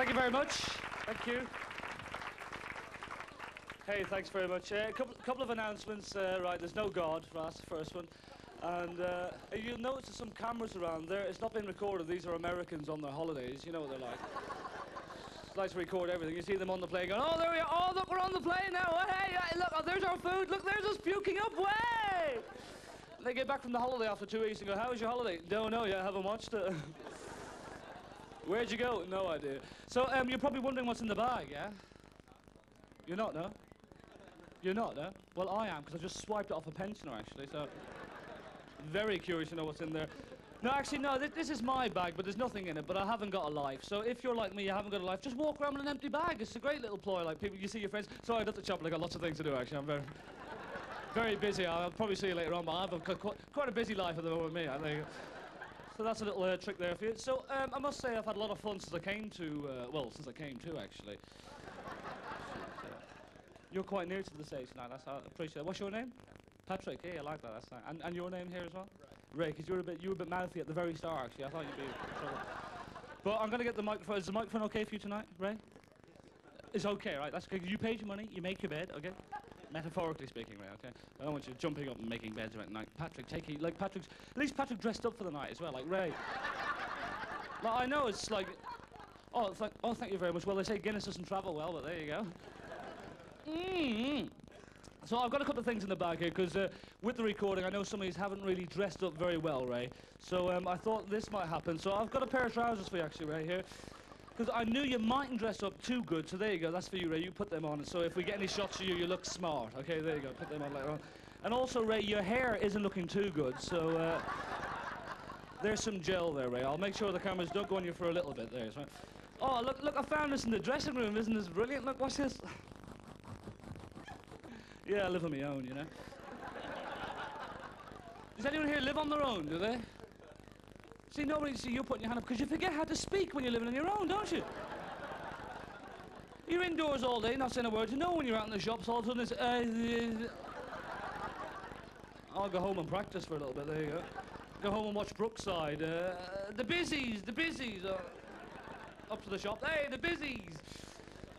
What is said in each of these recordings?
Thank you very much. Thank you. Hey, thanks very much. A couple of announcements. Right, there's no God. That's the first one. And you'll notice there's some cameras around there. It's not been recorded. These are Americans on their holidays. You know what they're like. It's nice to record everything. You see them on the plane going, oh, there we are. Oh, look, we're on the plane now. Oh, hey, look, oh, there's our food. Look, there's us puking up. Way! They get back from the holiday after 2 weeks and go, how was your holiday? Don't know yet. Haven't watched it. Where'd you go? No idea. So you're probably wondering what's in the bag, yeah? You're not, no? You're not, no? Well, I am, because I just swiped it off a pensioner, actually, so... Very curious to know what's in there. No, actually, no, this is my bag, but there's nothing in it, but I haven't got a life. So if you're like me, you haven't got a life, just walk around with an empty bag. It's a great little ploy, like people, you see your friends. Sorry, I got to chop, I've got lots of things to do, actually. I'm very busy. I'll probably see you later on, but I have quite a busy life at the moment, me, I think. So that's a little trick there for you. So I must say I've had a lot of fun since I came to, since I came to, actually. You're quite near to the stage tonight, I appreciate it. What's your name? Patrick, yeah, I like that, that's nice. And your name here as well? Ray, because you were a bit mouthy at the very start, actually. I thought you'd be in trouble. But I'm going to get the microphone. Is the microphone okay for you tonight, Ray? It's okay, right? That's okay. You paid your money, you make your bed, okay? Metaphorically speaking, Ray, okay? I don't want you jumping up and making beds right night. Patrick, at least Patrick dressed up for the night as well, like Ray. Like, I know it's like, oh, thank you very much. Well, they say Guinness doesn't travel well, but there you go. So I've got a couple of things in the bag here, because with the recording, I know some of these haven't really dressed up very well, Ray. So I thought this might happen. So I've got a pair of trousers for you, actually, Ray, here. Because I knew you mightn't dress up too good, so there you go. That's for you, Ray. You put them on. So if we get any shots of you, you look smart. Okay, there you go. Put them on later on. And also, Ray, your hair isn't looking too good, so there's some gel there, Ray. I'll make sure the cameras don't go on you for a little bit there. So. Oh, look, I found this in the dressing room. Isn't this brilliant? Look, what's this? Yeah, I live on my own, you know. Does anyone here live on their own, do they? See, nobody see you putting your hand up, because you forget how to speak when you're living on your own, don't you? You're indoors all day, not saying a word. You know when you're out in the shops, all of a sudden it's... I'll go home and practice for a little bit, there you go. Go home and watch Brookside. The Busies. Up to the shop. Hey, the Busies!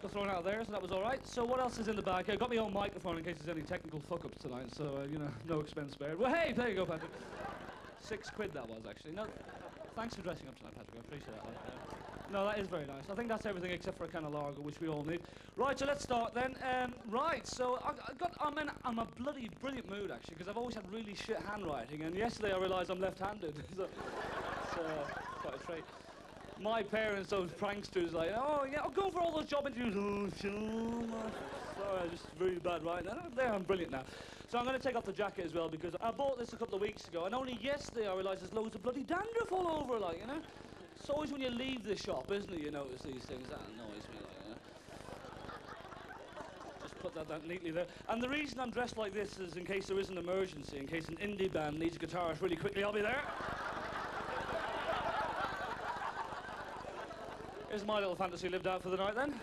Got thrown out there, so that was all right. So what else is in the bag? I got my own microphone in case there's any technical fuck-ups tonight, so, you know, no expense spared. Well, hey, there you go, Patrick. £6 that was, actually. No, thanks for dressing up tonight, Patrick. I appreciate that. No, that is very nice. I think that's everything except for a can of lager, which we all need. Right, so let's start then. Right, so I'm in a bloody brilliant mood, actually, because I've always had really shit handwriting, and yesterday I realised I'm left-handed. So it's quite a trait. My parents, those pranksters, like, oh, yeah, I'll go for all those job interviews. Oh, sorry, just really bad writing. There, I'm brilliant now. So I'm going to take off the jacket as well, because I bought this a couple of weeks ago, and only yesterday I realised there's loads of bloody dandruff all over, like, you know? It's always when you leave the shop, isn't it, you notice these things. That annoys me, like, you know? Just put that neatly there. And the reason I'm dressed like this is in case there is an emergency, in case an indie band needs a guitarist really quickly, I'll be there. Here's my little fantasy lived out for the night, then.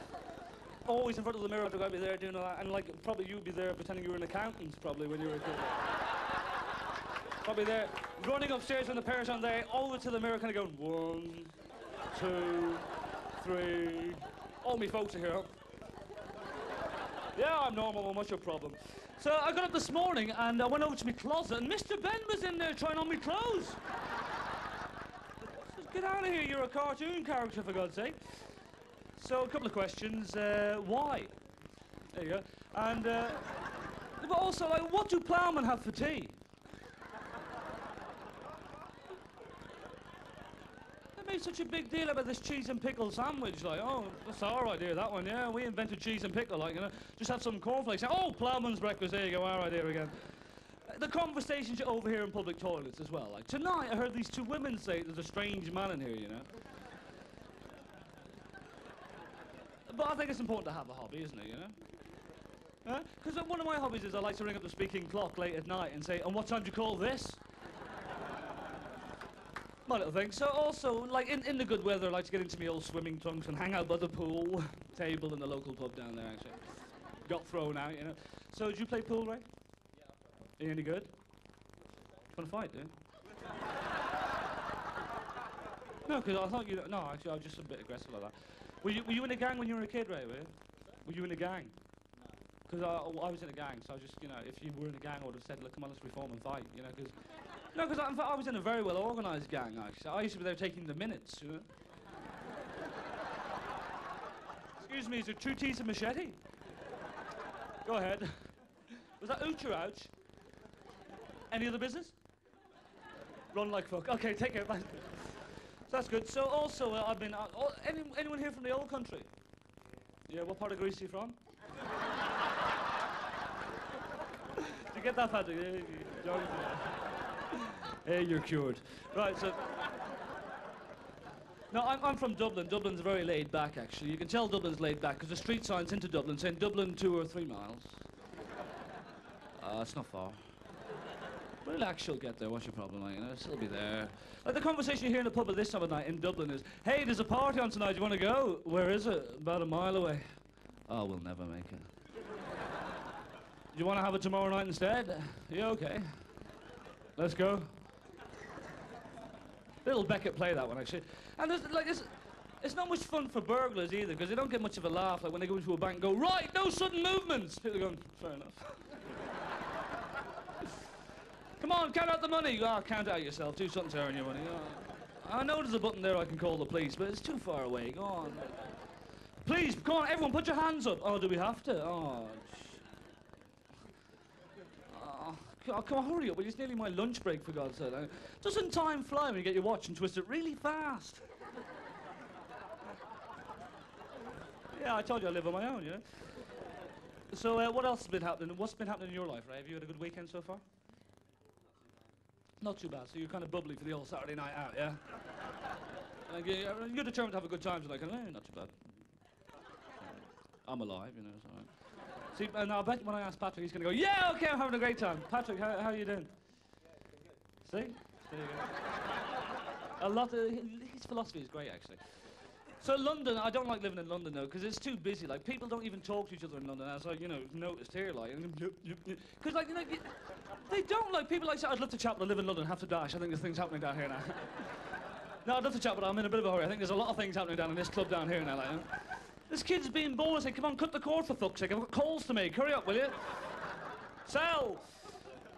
Always in front of the mirror, I'd be there doing all that, and like, probably you'd be there pretending you were an accountant, probably, when you were a kid. Probably there, running upstairs when the parents aren't there, over to the mirror, kind of going, 1, 2, 3. All me folks are here. Yeah, I'm normal, what's your problem? So I got up this morning, and I went over to my closet, and Mr. Ben was in there trying on my clothes. Get out of here, you're a cartoon character, for God's sake. So, a couple of questions. Why? There you go. And, but also, like, what do ploughmen have for tea? They made such a big deal about this cheese and pickle sandwich, like, oh, that's our idea, that one, yeah, we invented cheese and pickle, like, you know, just have some cornflakes. Oh, ploughman's breakfast, there you go, our idea again. The conversations you overhear in public toilets as well. Like, tonight I heard these two women say there's a strange man in here, you know. But I think it's important to have a hobby, isn't it, you know? Because one of my hobbies is I like to ring up the speaking clock late at night and say, and what time do you call this? My little thing. So also, like, in the good weather, I like to get into my old swimming trunks and hang out by the pool table in the local pub down there, actually. Got thrown out, you know. So, do you play pool, Ray? Are you any good? Want to fight, do you? No, because I thought you... No, actually, I was just a bit aggressive like that. Were you in a gang when you were a kid, Ray? Were you in a gang? Because I was in a gang, so I just, you know, if you were in a gang, I would have said, look, come on, let's reform and fight, you know, because... No, because I was in a very well-organised gang, actually. I used to be there taking the minutes, you know. Excuse me, is there 2 teas of machete? Go ahead. Was that ouch or ouch? Any other business? Run like fuck. Okay, take care, bye. So that's good. So also, I've been... anyone here from the old country? Yeah, what part of Greece are you from? Did you get that, Patrick? Hey, you're cured. Right, so... No, I'm from Dublin. Dublin's very laid back, actually. You can tell Dublin's laid back because the street signs into Dublin saying Dublin 2 or 3 miles. It's not far. Relax, you'll get there. What's your problem? Like, you know, still be there. Like the conversation you hear in the pub at this time of night in Dublin is, hey, there's a party on tonight. You want to go? Where is it? About a mile away. Oh, we'll never make it. You want to have it tomorrow night instead? Yeah, okay. Let's go. Little Beckett play that one, actually. And there's, like, it's not much fun for burglars either, because they don't get much of a laugh. Like when they go into a bank and go, right, no sudden movements. People are going, fair enough. Come on, count out the money. Oh, count out yourself. Do something to earn your money. Oh. I know there's a button there I can call the police, but it's too far away. Go on. Please, come on, everyone, put your hands up. Oh, do we have to? Oh, oh, come on, hurry up. Well, it's nearly my lunch break, for God's sake. Doesn't time fly when you get your watch and twist it really fast? Yeah, I told you I live on my own, you know. So, what else has been happening? What's been happening in your life, Ray? Have you had a good weekend so far? Not too bad. So you're kind of bubbly for the old Saturday night out, yeah? Like, you're determined to have a good time tonight. Not too bad. I'm alive, you know, it's all right. See, and I bet when I ask Patrick, he's going to go, yeah, okay, I'm having a great time. Patrick, how are you doing? See? There you go. A lot of... His philosophy is great, actually. So London, I don't like living in London, though, because it's too busy. Like, people don't even talk to each other in London, as I, you know, noticed here, like... Because, like, you know, they don't, like, people like say, I'd love to chat, but I live in London, have to dash. I think there's things happening down here now. No, I'd love to chat, but I'm in a bit of a hurry. I think there's a lot of things happening down in this club down here now, like, you know? This kid's being bold. I say, come on, cut the cord for fuck's sake. I've got calls to make. Hurry up, will you? Sell!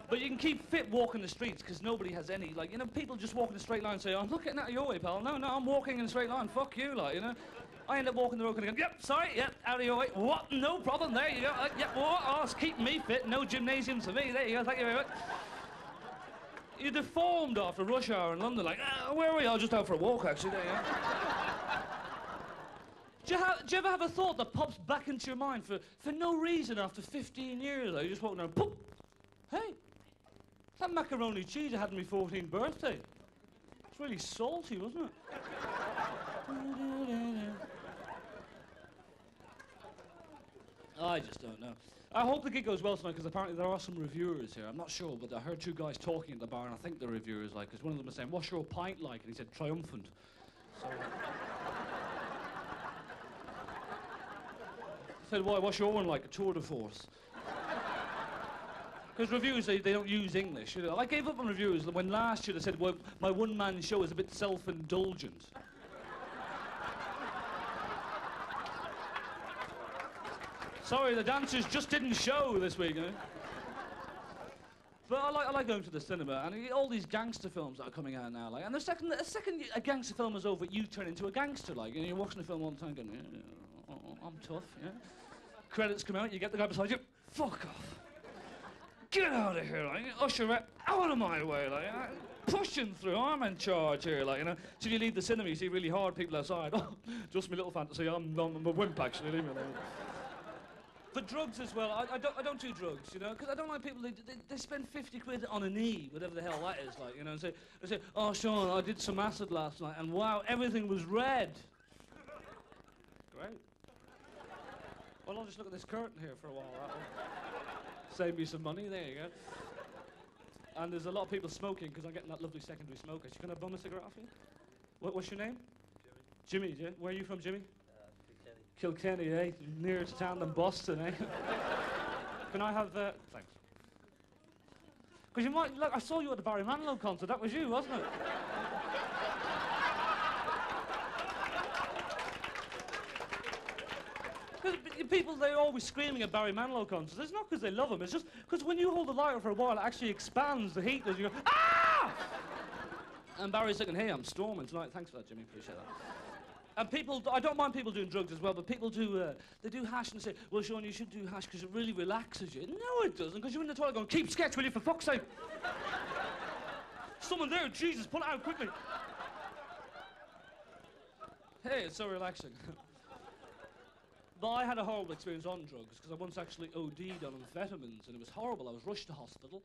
But you can keep fit walking the streets, because nobody has any, like, you know, people just walk in a straight line and say, I'm not getting out of your way, pal. No, I'm walking in a straight line. Fuck you, like, you know? I end up walking the road and I go, yep, sorry, yep, out of your way. What? No problem, there you go. Yep, what? Oh, it's keeping me fit. No gymnasium for me. There you go, thank you very much. You're deformed after rush hour in London, like, where were you? I was just out for a walk, actually, there you go. Do you ever have a thought that pops back into your mind for no reason after 15 years? Like, you just walk down, poof, hey, that macaroni cheese I had on my 14th birthday. It's really salty, wasn't it? I just don't know. I hope the gig goes well tonight, because apparently there are some reviewers here. I'm not sure, but I heard 2 guys talking at the bar, and I think the reviewers, like, because one of them was saying, what's your pint like? And he said, triumphant. So... said, why, what's your one like? A tour de force. Because reviewers, they don't use English. You know? I gave up on reviewers when last year they said, well, my one-man show is a bit self-indulgent. Sorry, the dancers just didn't show this week, you know? But I like going to the cinema, and all these gangster films that are coming out now, like, and the second a gangster film is over, you turn into a gangster, like, and you're watching the film all the time going, yeah, I'm tough, yeah? Credits come out, you get the guy beside you, fuck off. Get out of here, like, usher right out of my way, like, pushing through, I'm in charge here, like, you know. So you leave the cinema, you see really hard people outside. Oh, just my little fantasy, I'm a wimp, actually, leave me alone. But drugs as well, I don't do drugs, you know, because I don't like people, they spend 50 quid on a knee, whatever the hell that is, like, you know, and they say, oh, Sean, I did some acid last night, and wow, everything was red. Great. Well, I'll just look at this curtain here for a while. That'll save me some money. There you go. And there's a lot of people smoking because I'm getting that lovely secondary smoker. She's going to bum a cigarette off you? What's your name? Jimmy. Jimmy, yeah? Where are you from, Jimmy? Kilkenny, eh? Nearer to town than Boston, eh? Can I have... Thanks. Because you might... Look, I saw you at the Barry Manilow concert. That was you, wasn't it? people, they're always screaming at Barry Manilow concerts. It's not because they love him, it's just because when you hold the lighter for a while, it actually expands the heat as you go, ah! And Barry's thinking, hey, I'm storming tonight. Thanks for that, Jimmy, appreciate that. And people, I don't mind people doing drugs as well, but people do, they do hash and say, well, Sean, you should do hash because it really relaxes you. No, it doesn't, because you're in the toilet going, keep sketch, will you, for fuck's sake? Someone there, Jesus, pull it out quickly. Hey, it's so relaxing. But I had a horrible experience on drugs, because I once actually OD'd on amphetamines, and it was horrible. I was rushed to hospital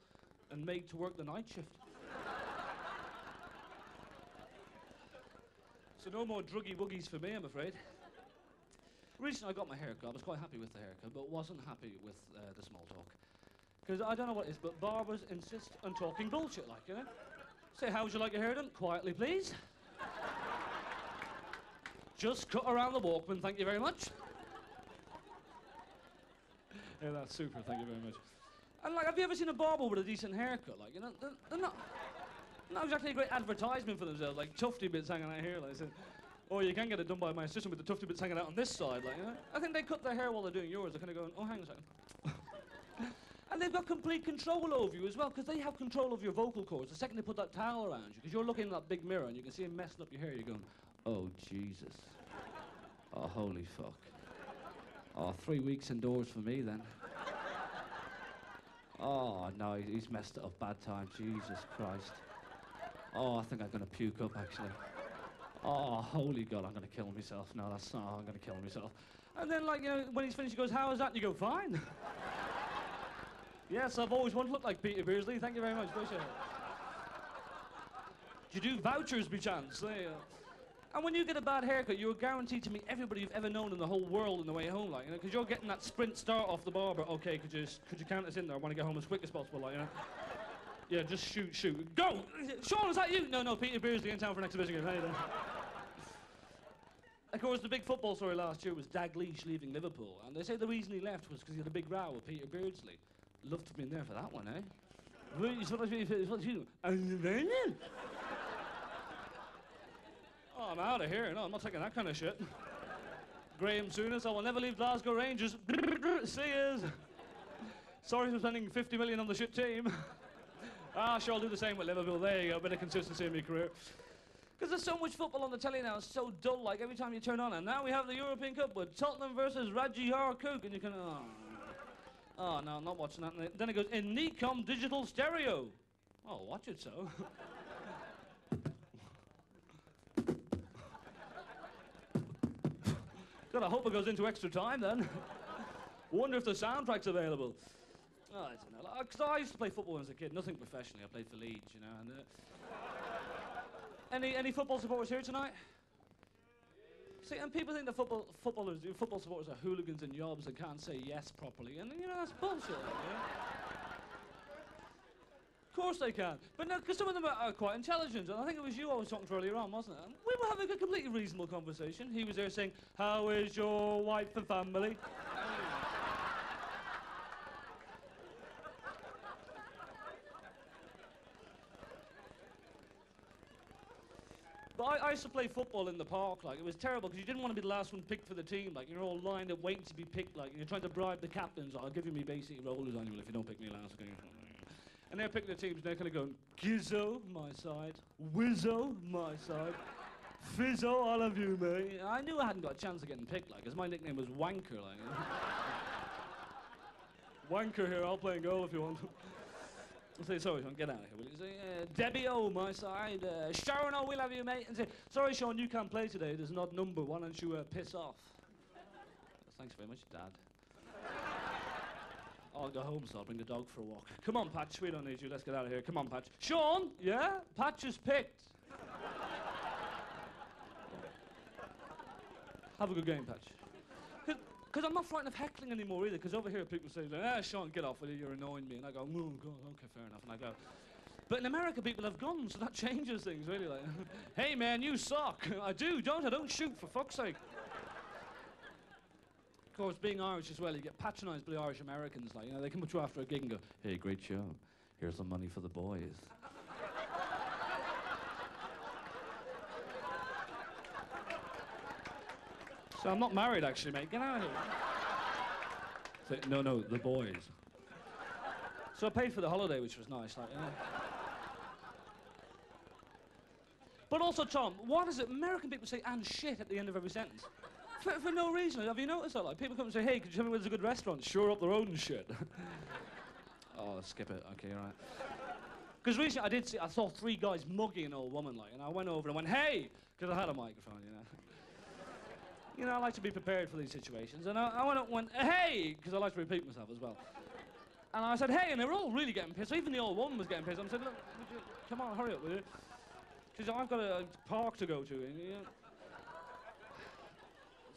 and made to work the night shift. So no more druggy woogies for me, I'm afraid. Recently I got my haircut. I was quite happy with the haircut, but wasn't happy with the small talk. Because I don't know what it is, but barbers insist on talking bullshit, like, you know? Say, how would you like your hair done? Quietly, please. Just cut around the Walkman, thank you very much. Yeah, that's super, thank you very much. And, like, have you ever seen a barber with a decent haircut? Like, you know, they're not exactly a great advertisement for themselves, like tufty bits hanging out here, like I said. Or you can get it done by my assistant with the tufty bits hanging out on this side, like, you know. I think they cut their hair while they're doing yours. They're kind of going, oh, hang on a second. And they've got complete control over you as well, because they have control of your vocal cords. The second they put that towel around you, because you're looking in that big mirror and you can see him messing up your hair, you're going, oh, Jesus. Oh, holy fuck. Oh, 3 weeks indoors for me, then. Oh, no, he's messed it up bad time. Jesus Christ. Oh, I think I'm going to puke up, actually. Oh, holy God, I'm going to kill myself. No, that's not, I'm going to kill myself. And then, like, you know, when he's finished, he goes, how is that? And you go, fine. Yes, I've always wanted to look like Peter Beardsley. Thank you very much. Appreciate it. Do you do vouchers, by chance? And when you get a bad haircut, you're guaranteed to meet everybody you've ever known in the whole world on the way home, like, you know, because you're getting that sprint start off the barber. Okay, could you count us in there? I want to get home as quick as possible, like, you know. Yeah, just shoot. Go! Sean, is that you? No, Peter Beardsley in town for an exhibition game. How you doing? Of course, the big football story last year was Dalglish leaving Liverpool, and they say the reason he left was because he had a big row with Peter Beardsley. Love to have been there for that one, eh? Oh, I'm out of here. No, I'm not taking that kind of shit. Graham Souness, I will never leave Glasgow Rangers. See yous. Sorry for spending 50 million on the shit team. Sure, I'll do the same with Liverpool. There you go, a bit of consistency in my career. Because there's so much football on the telly now, it's so dull, like every time you turn on. And now we have the European Cup with Tottenham versus Raji Harkook, and you can, oh, no, I'm not watching that. And then it goes, in Nikon digital stereo. Oh, watch it so. God, I hope it goes into extra time then. Wonder if the soundtrack's available. Oh, I don't know. Because I used to play football as a kid, nothing professionally. I played for Leeds, you know. And any football supporters here tonight? See, and people think that football supporters are hooligans and yobs and can't say yes properly, and you know that's bullshit. You know? Of course they can, but no, because some of them are quite intelligent, and I think it was you I was talking to earlier on, wasn't it? And we were having a completely reasonable conversation. He was there saying, "How is your wife and family?" But I used to play football in the park, like, it was terrible, because you didn't want to be the last one picked for the team, like, you're all lined up waiting to be picked, like, and you're trying to bribe the captains, I'll give you me basic rollers on you if you don't pick me last. And they're picking the teams, and they're kind of going, Gizzo, my side, Wizzo, my side, Fizzo, I love you, mate. I knew I hadn't got a chance of getting picked, like, because my nickname was Wanker, like, you know? Wanker here, I'll play and goal if you want. I'll say, sorry, Sean, get out of here, will you? Say, Debbie O, my side, Sharon O, we love you, mate. And say, sorry, Sean, you can't play today. There's an odd number. Why don't you piss off? Thanks very much, Dad. I'll go home, so I'll bring the dog for a walk. Come on, Patch, we don't need you. Let's get out of here. Come on, Patch. Sean, yeah? Patch is picked. Have a good game, Patch. Because I'm not frightened of heckling anymore either, because over here people say, Sean, get off with you, you're annoying me. And I go, oh, God, okay, fair enough. And I go, but in America people have guns, so that changes things, really. Like, hey, man, you suck. I do, don't I? Don't shoot, for fuck's sake. Of course, being Irish as well, you get patronised by the Irish Americans. Like, you know, they come up to you after a gig and go, hey, great show. Here's some money for the boys. So I'm not married, actually, mate. Get out of here. No, no, the boys. So I paid for the holiday, which was nice, like, you know. But also, Tom, what is it? American people say "and shit" at the end of every sentence. For no reason. Have you noticed that? Like, people come and say, "Hey, could you tell me where there's a good restaurant?" Sure, up the road and shit. Oh, skip it. Okay, all right. Because recently I saw 3 guys mugging an old woman, like, and I went over and went, "Hey," because I had a microphone, you know. You know, I like to be prepared for these situations, and I went up and went, "Hey," because I like to repeat myself as well. And I said, "Hey," and they were all really getting pissed. Even the old woman was getting pissed. I said, "Look, come on, hurry up, will you?" She said, "I've got a park to go to." And, you know.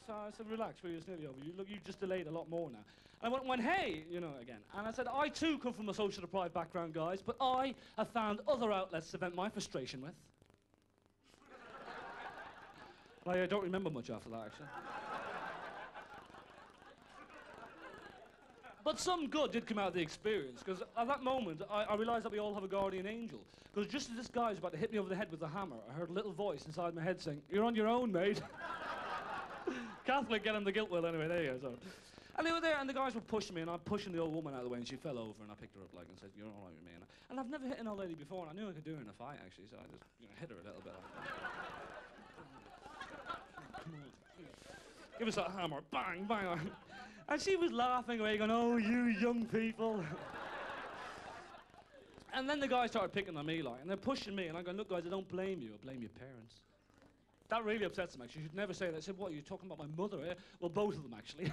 So I said, "Relax, will you? It's nearly over. You look, you just delayed a lot more now." And I went, "Hey," you know, again. And I said, "I too come from a social deprived background, guys, but I have found other outlets to vent my frustration with." I don't remember much after that, actually. But some good did come out of the experience, because at that moment, I realised that we all have a guardian angel. Because just as this guy was about to hit me over the head with a hammer, I heard a little voice inside my head saying, "You're on your own, mate." Catholic, get him the guilt will anyway, there you go. So. And they were there, and the guys were pushing me, and I'm pushing the old woman out of the way, and she fell over, and I picked her up, like, and said, "You're all right with me." And I've never hit an old lady before, and I knew I could do her in a fight, actually, so I just, you know, hit her a little bit. Give us that hammer, bang, bang. And she was laughing away, going, "Oh, you young people." And then the guys started picking on me, like, and they're pushing me, and I'm going, "Look, guys, I don't blame you, I blame your parents." That really upsets them, actually. You should never say that. I said, "What, are you talking about my mother, eh?" Well, both of them, actually.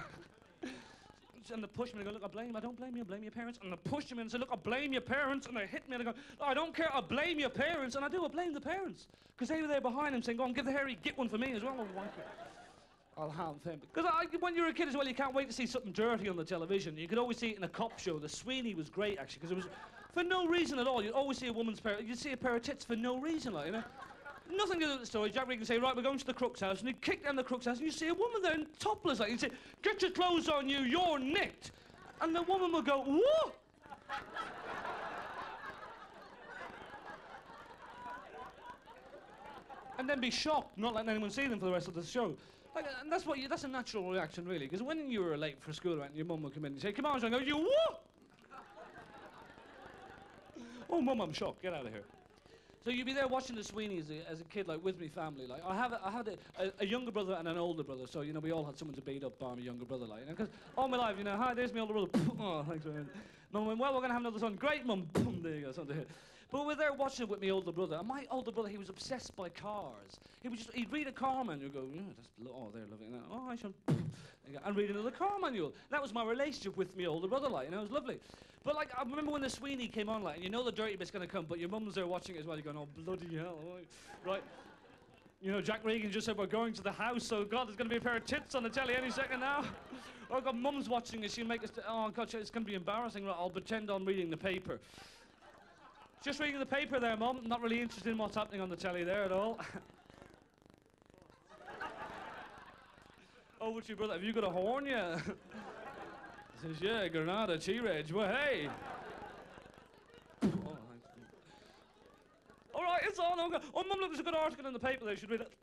And they pushed me, and they go, "Look, I don't blame you, I blame your parents." And they pushed me and said, "Look, I blame your parents." And they hit me, and they go, "I don't care, I blame your parents." And I do, I blame the parents. Because they were there behind him saying, "Go on, give the hairy git one for me as well." I'll have him. Because when you're a kid as well, you can't wait to see something dirty on the television. You could always see it in a cop show. The Sweeney was great, actually, because it was for no reason at all. You'd always see a woman's pair. You'd see a pair of tits for no reason, like, you know. Nothing to do with the story. Jack Regan would say, "Right, we're going to the Crook's house," and he'd kick down the Crook's house, and you see a woman there in topless, like, he'd say, "Get your clothes on, you're nicked." And the woman would go, "What?" And then be shocked, not letting anyone see them for the rest of the show. Like, and that's a natural reaction, really, because when you were late for school, right, and your mum would come in and say, "Come on, Sean," and go, "You what?" "Oh, Mum, I'm shocked. Get out of here." So you'd be there watching the Sweeney as a kid, like, with me family. Like, I had a younger brother and an older brother, so, you know, we all had someone to beat up by my younger brother, like, you know, because all my life, you know, "Hi, there's my older brother." "Oh, thanks, man." Mum went, "Well, we're going to have another son." "Great, Mum." There you go, something. But we're there watching it with my older brother, and my older brother, he was obsessed by cars. He'd read a car manual, go, "Yeah, oh, they're lovely." And "Oh, I should," and read another car manual. That was my relationship with my older brother, like, you know, it was lovely. But, like, I remember when the Sweeney came on, like, and you know the dirty bit's going to come, but your mum's there watching it as well. You're going, "Oh, bloody hell." Right. You know, Jack Regan just said, "We're going to the house," so, God, there's going to be a pair of tits on the telly any second now. Oh, God, Mum's watching it. She'll make us, oh, God, it's going to be embarrassing. Right, I'll pretend I'm reading the paper. "Just reading the paper there, Mum. Not really interested in what's happening on the telly there at all." "Oh, what's your brother? Have you got a horn yet?" He says, "Yeah, Granada, T-Reg. Well, hey." Oh, thanks. "All right, it's on." "Oh, Mum, look, there's a good article in the paper there. You should read it."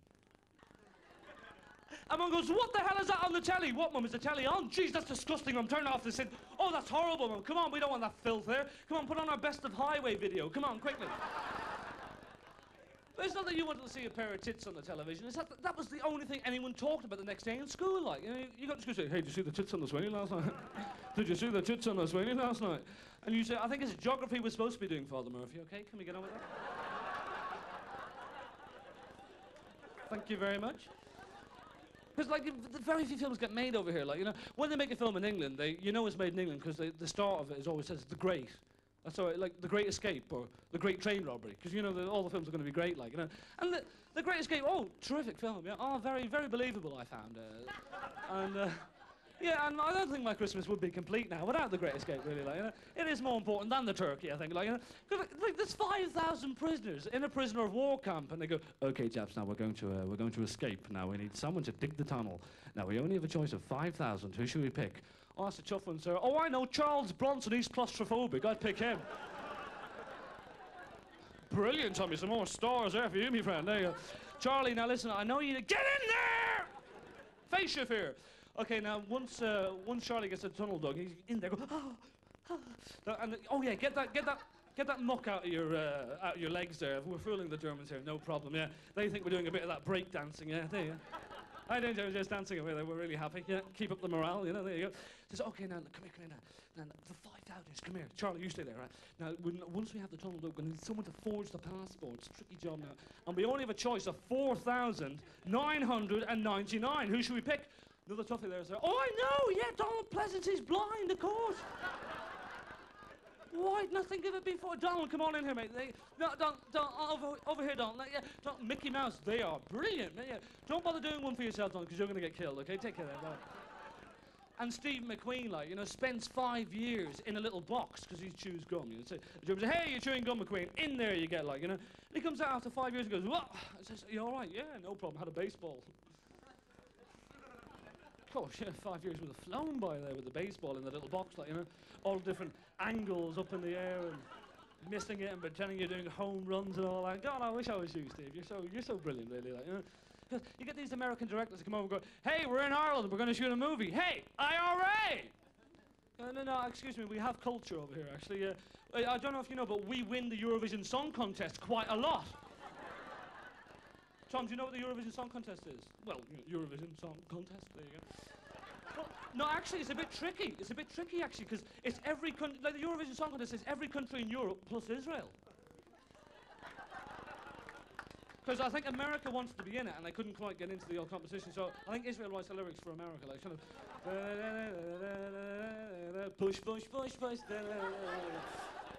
And Mum goes, "What the hell is that on the telly?" "What, Mum? Is the telly on?" "Jeez, that's disgusting, Mum. Turn it off." They said, "Oh, that's horrible, Mum. Come on, we don't want that filth there. Come on, put on our best of highway video. Come on, quickly." But it's not that you wanted to see a pair of tits on the television. It's that was the only thing anyone talked about the next day in school. Like, you know, you got to school and say, "Hey, did you see the tits on the Sweeney last night?" "Did you see the tits on the Sweeney last night?" And you say, "I think it's geography we're supposed to be doing, Father Murphy. Okay, can we get on with that?" Thank you very much. Because, like, the very few films get made over here. Like, you know, when they make a film in England, you know it's made in England because the start of it is always says The Great. That's all right, like The Great Escape or The Great Train Robbery, because you know all the films are going to be great, like, you know. And the Great Escape, oh, terrific film, yeah. Oh, very, very believable, I found. Yeah, and I don't think my Christmas would be complete now without The Great Escape, really, like, you know. It is more important than the turkey, I think, like, you know. 'Cause, like, there's 5,000 prisoners in a prisoner of war camp, and they go, "Okay, chaps, now we're going to escape. Now we need someone to dig the tunnel. Now we only have a choice of 5,000. Who should we pick?" "Oh, that's a tough one, sir." "Oh, I know, Charles Bronson. He's claustrophobic. I'd pick him." Brilliant, Tommy. Some more stars there for you, my friend. There you go. "Charlie, now listen, I know you... Get in there! Face your fear." Okay, now once Charlie gets a tunnel dug, he's in there going, and oh yeah, get that muck out of your legs there. We're fooling the Germans here, no problem. Yeah, they think we're doing a bit of that break dancing. Yeah, there you go. I don't know, just dancing away there. We're really happy. Yeah, keep up the morale. You know, there you go. Says, okay, now come here now. Now the 5,000s, come here. Charlie, you stay there, right? Now, once we have the tunnel dug, we need someone to forge the passports. Tricky job now. And we only have a choice of 4,999. Who should we pick? Another toughie there. Oh, I know. Yeah, Donald Pleasance. He's blind, of course. Why didn't I think of it before? Donald, come on in here, mate. No, don't, over here, Donald. Yeah, Mickey Mouse, they are brilliant. Yeah. Don't bother doing one for yourself, Donald, because you're going to get killed, okay? Take care of that. And Steve McQueen, like, you know, spends 5 years in a little box because he chews gum. You know, so the German says, hey, you're chewing gum, McQueen. In there you get, like, you know. And he comes out after 5 years and goes, what? And says, you all right? Yeah, no problem. Had a baseball. Gosh, yeah, 5 years would have flown by there with the baseball in the little box, like, you know, all different angles up in the air and missing it and pretending you're doing home runs and all that. God, I wish I was you, Steve. You're so brilliant, really, like, you know. 'Cause you get these American directors that come over and go, hey, we're in Ireland, we're going to shoot a movie. Hey, IRA! No, excuse me, we have culture over here, actually. I don't know if you know, but we win the Eurovision Song Contest quite a lot. Tom, do you know what the Eurovision Song Contest is? Well, Eurovision Song Contest, there you go. Well, no, actually, it's a bit tricky. It's a bit tricky, actually, because it's every country, like the Eurovision Song Contest is every country in Europe plus Israel. Because I think America wanted to be in it, and they couldn't quite get into the old competition, so I think Israel writes the lyrics for America, like, kind of, push, push, push, push,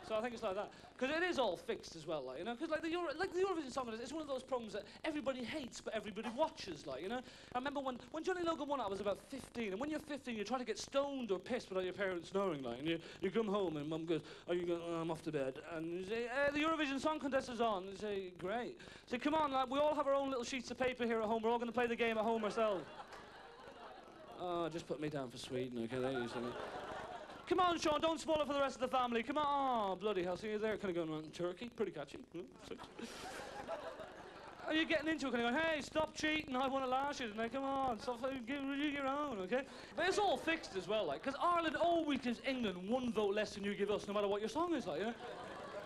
so I think it's like that. Because it is all fixed as well, like, you know, because like the Eurovision Song Contest, it's one of those programs that everybody hates, but everybody watches, like, you know. I remember when Johnny Logan won it, I was about 15, and when you're 15, you try to get stoned or pissed without your parents knowing, like, and you come home and Mum goes, are you going, I'm off to bed, and you say, the Eurovision Song Contest is on, and you say, great. So come on, like, we all have our own little sheets of paper here at home, we're all going to play the game at home ourselves. Oh, just put me down for Sweden, okay, there you go. Come on, Sean, don't spoil it for the rest of the family. Come on. Oh, bloody hell, see you there, kind of going around Turkey. Pretty catchy. Are you getting into it, kind of going, hey, stop cheating, I won it last year. And come on, stop, give your own, okay? But it's all fixed as well, like, because Ireland always gives England 1 vote less than you give us, no matter what your song is, like, you know?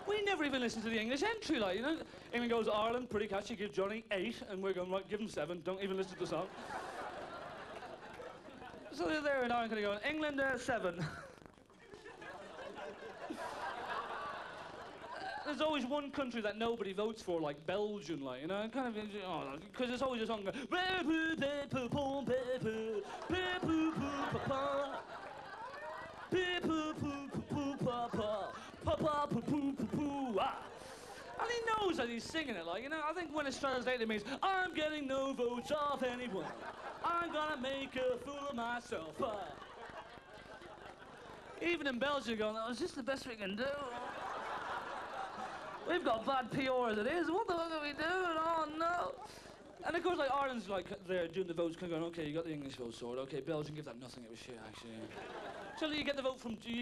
We never even listen to the English entry, like, you know? England goes, Ireland, pretty catchy, give Johnny 8, and we're going, right, give him 7, don't even listen to the song. So they're there and Ireland kind of going, England, 7. There's always one country that nobody votes for, like Belgium, like, you know, kind of, because it's always a song going, and he knows that he's singing it, like, you know. I think when it's translated, it means, I'm getting no votes off anyone. I'm gonna make a fool of myself. Even in Belgium, going, oh, is this the best we can do? We've got bad PR as it is. What the fuck are we doing? Oh, no. And of course, like, Ireland's like, they're doing the votes, kind of going, okay, you got the English vote sorted. Okay, Belgium, give that nothing. It was shit, actually. So you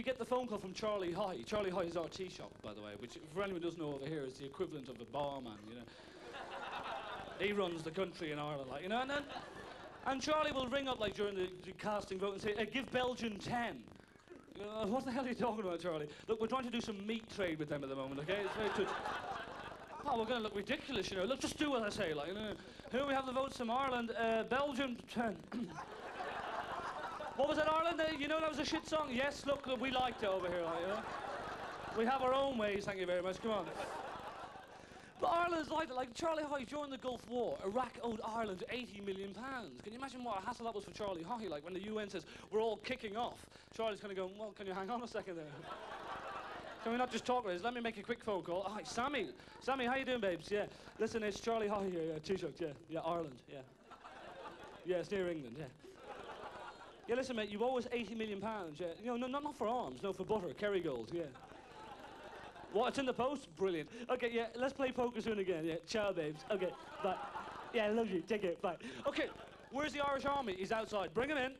get the phone call from Charlie High. Charlie High is our tea shop, by the way, which, for anyone who doesn't know over here, is the equivalent of a barman, you know. He runs the country in Ireland, like, you know, and Charlie will ring up, like, during the casting vote and say, give Belgium 10. What the hell are you talking about, Charlie? Look, we're trying to do some meat trade with them at the moment, okay? It's very touchy. Oh, we're going to look ridiculous, you know. Look, just do what I say, like, you know. Here we have the votes from Ireland. Belgium, 10. What was that, Ireland? You know that was a shit song? Yes, look, we liked it over here, like, you know. We have our own ways, thank you very much. Come on. But Ireland's like Charlie High during the Gulf War. Iraq owed Ireland £80 million. Can you imagine what a hassle that was for Charlie High? Like when the UN says we're all kicking off, Charlie's kind of going, well, can you hang on a second there? Can we not just talk about this? Let me make a quick phone call. Hi, Sammy. Sammy, how you doing, babes? Yeah. Listen, it's Charlie High here. Yeah, Taoiseach. Yeah. Yeah, Ireland. Yeah. Yeah, it's near England. Yeah. Yeah, listen, mate. You owe us £80 million. Yeah. You know, not for arms. No, for butter. Kerrygold. Yeah. What, it's in the post? Brilliant. Okay, yeah, let's play poker soon again. Yeah, ciao, babes. Okay, bye. Yeah, I love you. Take care. Bye. Okay, where's the Irish Army? He's outside. Bring him in.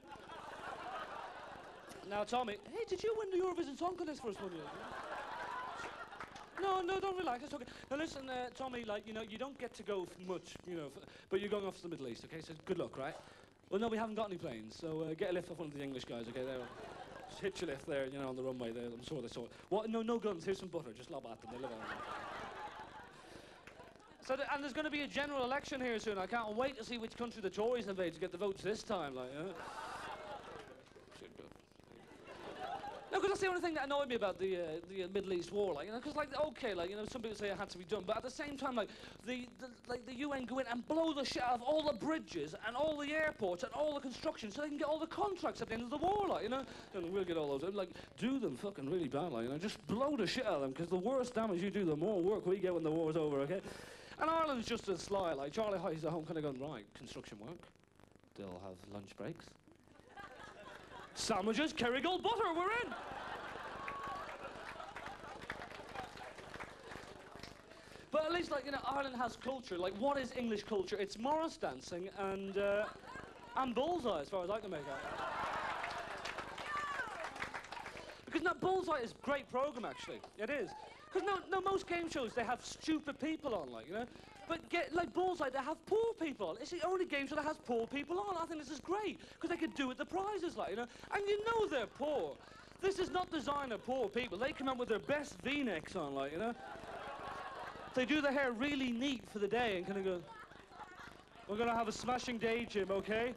Now, Tommy. Hey, did you win the Eurovision Song Contest for us one year? No, don't relax. It's okay. Now, listen, Tommy, like, you know, you don't get to go much, you know, but you're going off to the Middle East, okay? So good luck, right? Well, no, we haven't got any planes, so get a lift off one of the English guys, okay? There. Just hitch your lift there, you know, on the runway there. I'm sure they saw it. What? No, no guns. Here's some butter. Just lob at them. They live on it. So, and there's going to be a general election here soon. I can't wait to see which country the Tories invade to get the votes this time, like, you know? No, because that's the only thing that annoyed me about the Middle East war, like, you know, because, like, okay, like, you know, some people say it had to be done, but at the same time, like, the UN go in and blow the shit out of all the bridges and all the airports and all the construction so they can get all the contracts at the end of the war, like, you know? And we'll get all those, like, do them fucking really bad, like, you know, just blow the shit out of them, because the worse damage you do, the more work we get when the war's over, okay? And Ireland's just as sly, like, Charlie Hyde's at home kind of going, right, construction work, they'll have lunch breaks. Sandwiches, Kerrygold butter, we're in! But at least, like, you know, Ireland has culture. Like, what is English culture? It's Morris dancing and Bullseye, as far as I can make out. Because, no, Bullseye is a great programme, actually. It is. Because, no, most game shows, they have stupid people on, like, you know? But, like, Bullseye, they have poor people on. It's the only game show that has poor people on. I think this is great, because they could do with the prizes, like, you know? And you know they're poor. This is not designed for poor people. They come out with their best V-necks on, like, you know? They do their hair really neat for the day and kind of go, we're going to have a smashing day, Jim, okay?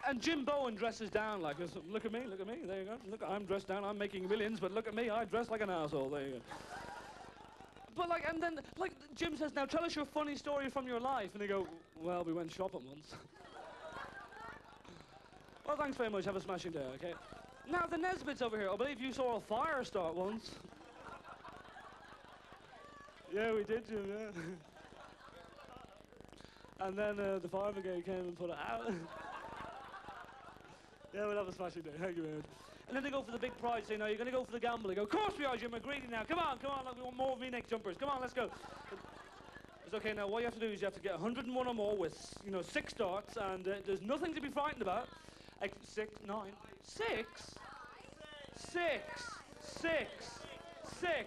And Jim Bowen dresses down like this. Look at me, there you go. Look, I'm dressed down, I'm making millions, but look at me, I dress like an asshole, there you go. But like, and then, like, Jim says, now tell us your funny story from your life. And they go, well, we went shopping once. Well, thanks very much, have a smashing day, okay? Now, the Nesbits over here, I believe you saw a fire start once. Yeah, we did, Jim, yeah. And then the fire brigade came and put it out. Yeah, we'll have a smashing day, thank you very much. And then they go for the big prize, say, no, you're going to go for the gamble. They go, of course we are, Jim, we're greedy now. Come on, look, we want more V-neck jumpers. Come on, let's go. It's okay, now what you have to do is you have to get 101 or more with, you know, 6 darts, and there's nothing to be frightened about. 6, 9, 6, 6, 6, 6, 6, 6.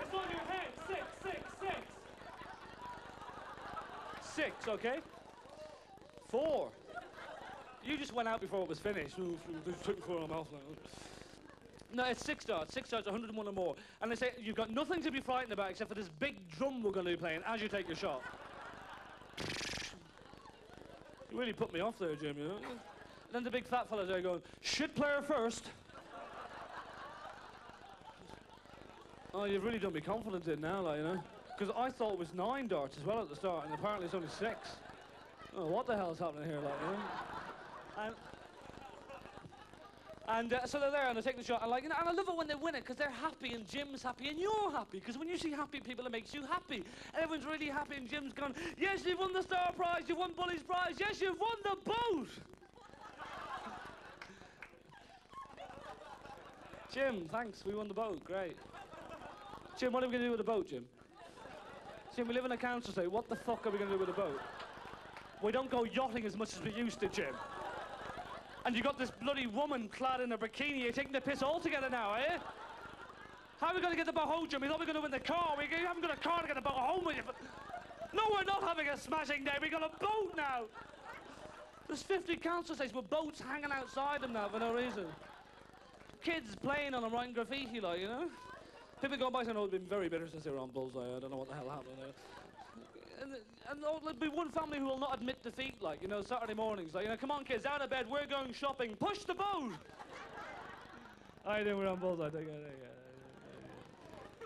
It's on your head. 6, 6, 6. 6, okay? 4. You just went out before it was finished. Took 4 on my mouth. No, it's 6 darts. 6 darts, 101 or more. And they say you've got nothing to be frightened about except for this big drum we're going to be playing as you take your shot. You really put me off there, Jim, you know? And then the big fat fella's there going, shit player first. Oh, you've really done me confidence in now, like, you know? Because I thought it was 9 darts as well at the start, and apparently it's only 6. Oh, what the hell's happening here, like, you know? And so they're there and they take the shot, and like, you know, and I love it when they win it because they're happy and Jim's happy and you're happy, because when you see happy people, it makes you happy. And everyone's really happy and Jim's gone, yes, you've won the Star Prize, you've won Bully's Prize, yes, you've won the boat. Jim, thanks, we won the boat, great. Jim, what are we going to do with the boat, Jim? Jim, we live in a council estate, what the fuck are we going to do with the boat? We don't go yachting as much as we used to, Jim. And you got this bloody woman clad in a bikini. You're taking the piss altogether now, eh? How are we going to get the boat home, Jim? We thought we were going to win the car. We haven't got a car to get the boat home with you. No, we're not having a smashing day. We got a boat now. There's 50 council estates with boats hanging outside them now for no reason. Kids playing on them, writing graffiti, like, you know? People go by saying, oh, it's been very bitter since they were on Bullseye. I don't know what the hell happened there. And there'll be one family who will not admit defeat, like, you know, Saturday mornings, like, you know, come on, kids, out of bed, we're going shopping, push the boat! I know we're on Bullseye,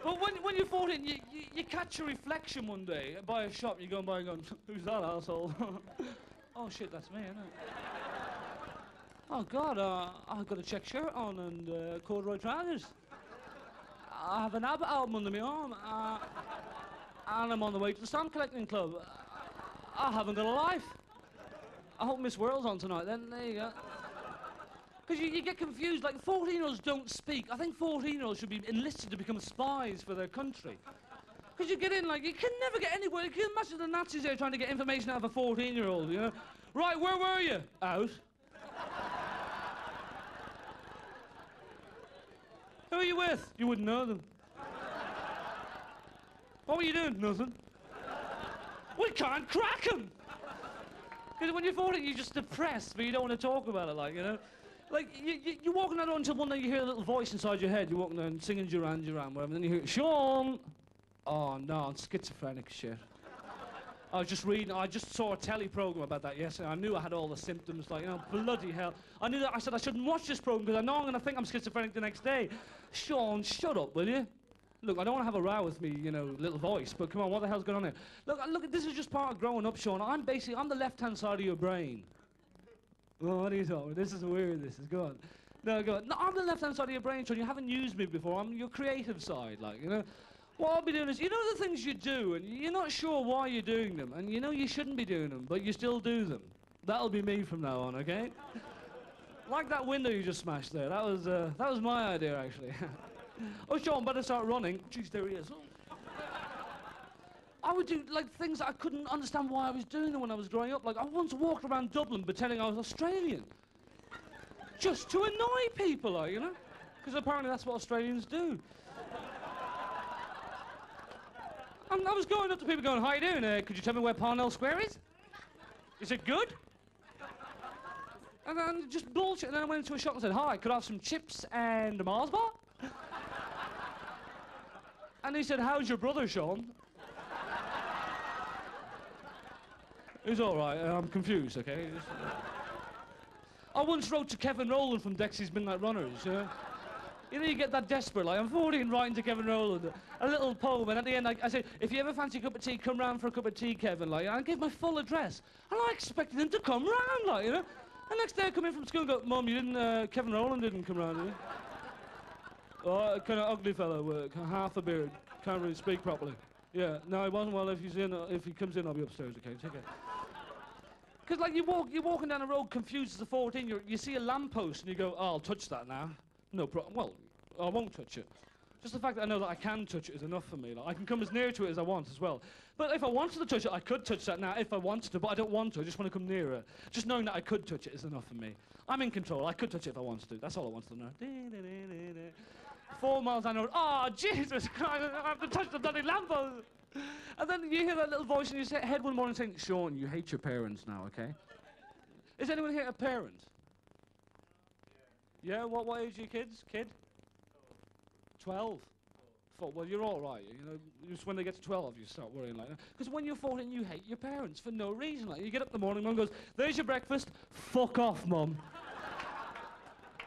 But when you're 14, you catch a reflection one day by a shop, you're going by and going, who's that asshole? Oh, shit, that's me, isn't it? Oh, God, I've got a check shirt on and corduroy trousers. I have an ABBA album under my arm. And I'm on the way to the stamp collecting club. I haven't got a life. I hope Miss World's on tonight, then there you go. Because you get confused, like 14-year-olds don't speak. I think 14-year-olds should be enlisted to become spies for their country. Because you get in, like, you can never get anywhere. You can imagine the Nazis there trying to get information out of a 14-year-old, you know? Right, where were you? Out. Who are you with? You wouldn't know them. What were you doing? Nothing. We can't crack 'em. Because when you're 14, you're just depressed, but you don't want to talk about it, like, you know? Like, you're walking down until one day you hear a little voice inside your head. You're walking down singing Duran Duran, whatever, and then you hear, Sean! Oh, no, I'm schizophrenic shit. I was just reading, I just saw a telly program about that yesterday. I knew I had all the symptoms, like, you know, bloody hell. I knew that, I said I shouldn't watch this program because I know I'm going to think I'm schizophrenic the next day. Sean, shut up, will you? Look, I don't want to have a row with me, you know, little voice, but come on, what the hell's going on here? Look, this is just part of growing up, Sean. I'm the left-hand side of your brain. Oh, what are you talking about? This is weird, this is, go on. No, go on. No, I'm the left-hand side of your brain, Sean. You haven't used me before. I'm your creative side, like, you know. What I'll be doing is, you know the things you do, and you're not sure why you're doing them, and you know you shouldn't be doing them, but you still do them. That'll be me from now on, okay? Like that window you just smashed there. That was my idea, actually. Oh, Sean, better start running. Jeez, there he is. Oh. I would do, like, things that I couldn't understand why I was doing them when I was growing up. Like, I once walked around Dublin pretending I was Australian. Just to annoy people, like, you know? Because apparently that's what Australians do. And I was going up to people going, how you doing? Could you tell me where Parnell Square is? Is it good? And then just bullshit. And then I went into a shop and said, hi, could I have some chips and a Mars bar? And he said, how's your brother, Sean? He's all right. I'm confused, okay? I once wrote to Kevin Rowland from Dexy's Midnight Runners, you know? You know, you get that desperate, like, I'm 14 writing to Kevin Rowland, a little poem, and at the end, I said, if you ever fancy a cup of tea, come round for a cup of tea, Kevin, like, and I gave my full address, and I expected him to come round, like, you know? And next day I come in from school and go, Mum, you didn't, Kevin Rowland didn't come round, did you? Oh, kind of ugly fellow, half a beard, can't really speak properly. Yeah, no, he wasn't. Well, if he comes in, I'll be upstairs, okay, take care. Because, like, you're walking down the road confused as a 14, you see a lamppost and you go, oh, I'll touch that now. No problem. Well, I won't touch it. Just the fact that I know that I can touch it is enough for me. Like, I can come as near to it as I want as well. But if I wanted to touch it, I could touch that now if I wanted to, but I don't want to. I just want to come nearer. Just knowing that I could touch it is enough for me. I'm in control. I could touch it if I wanted to. That's all I wanted to know. 4 miles down the road. Oh, Jesus Christ, I have to touch the bloody lamppost. And then you hear that little voice in your head one morning saying, Sean, you hate your parents now, okay? Is anyone here a parent? Yeah, what age are your kids? Kid? 12. Well, you're all right. You know, just when they get to 12, you start worrying like that. Because when you're 14, you hate your parents for no reason. Like, you get up in the morning, Mum goes, there's your breakfast. Fuck off, Mum.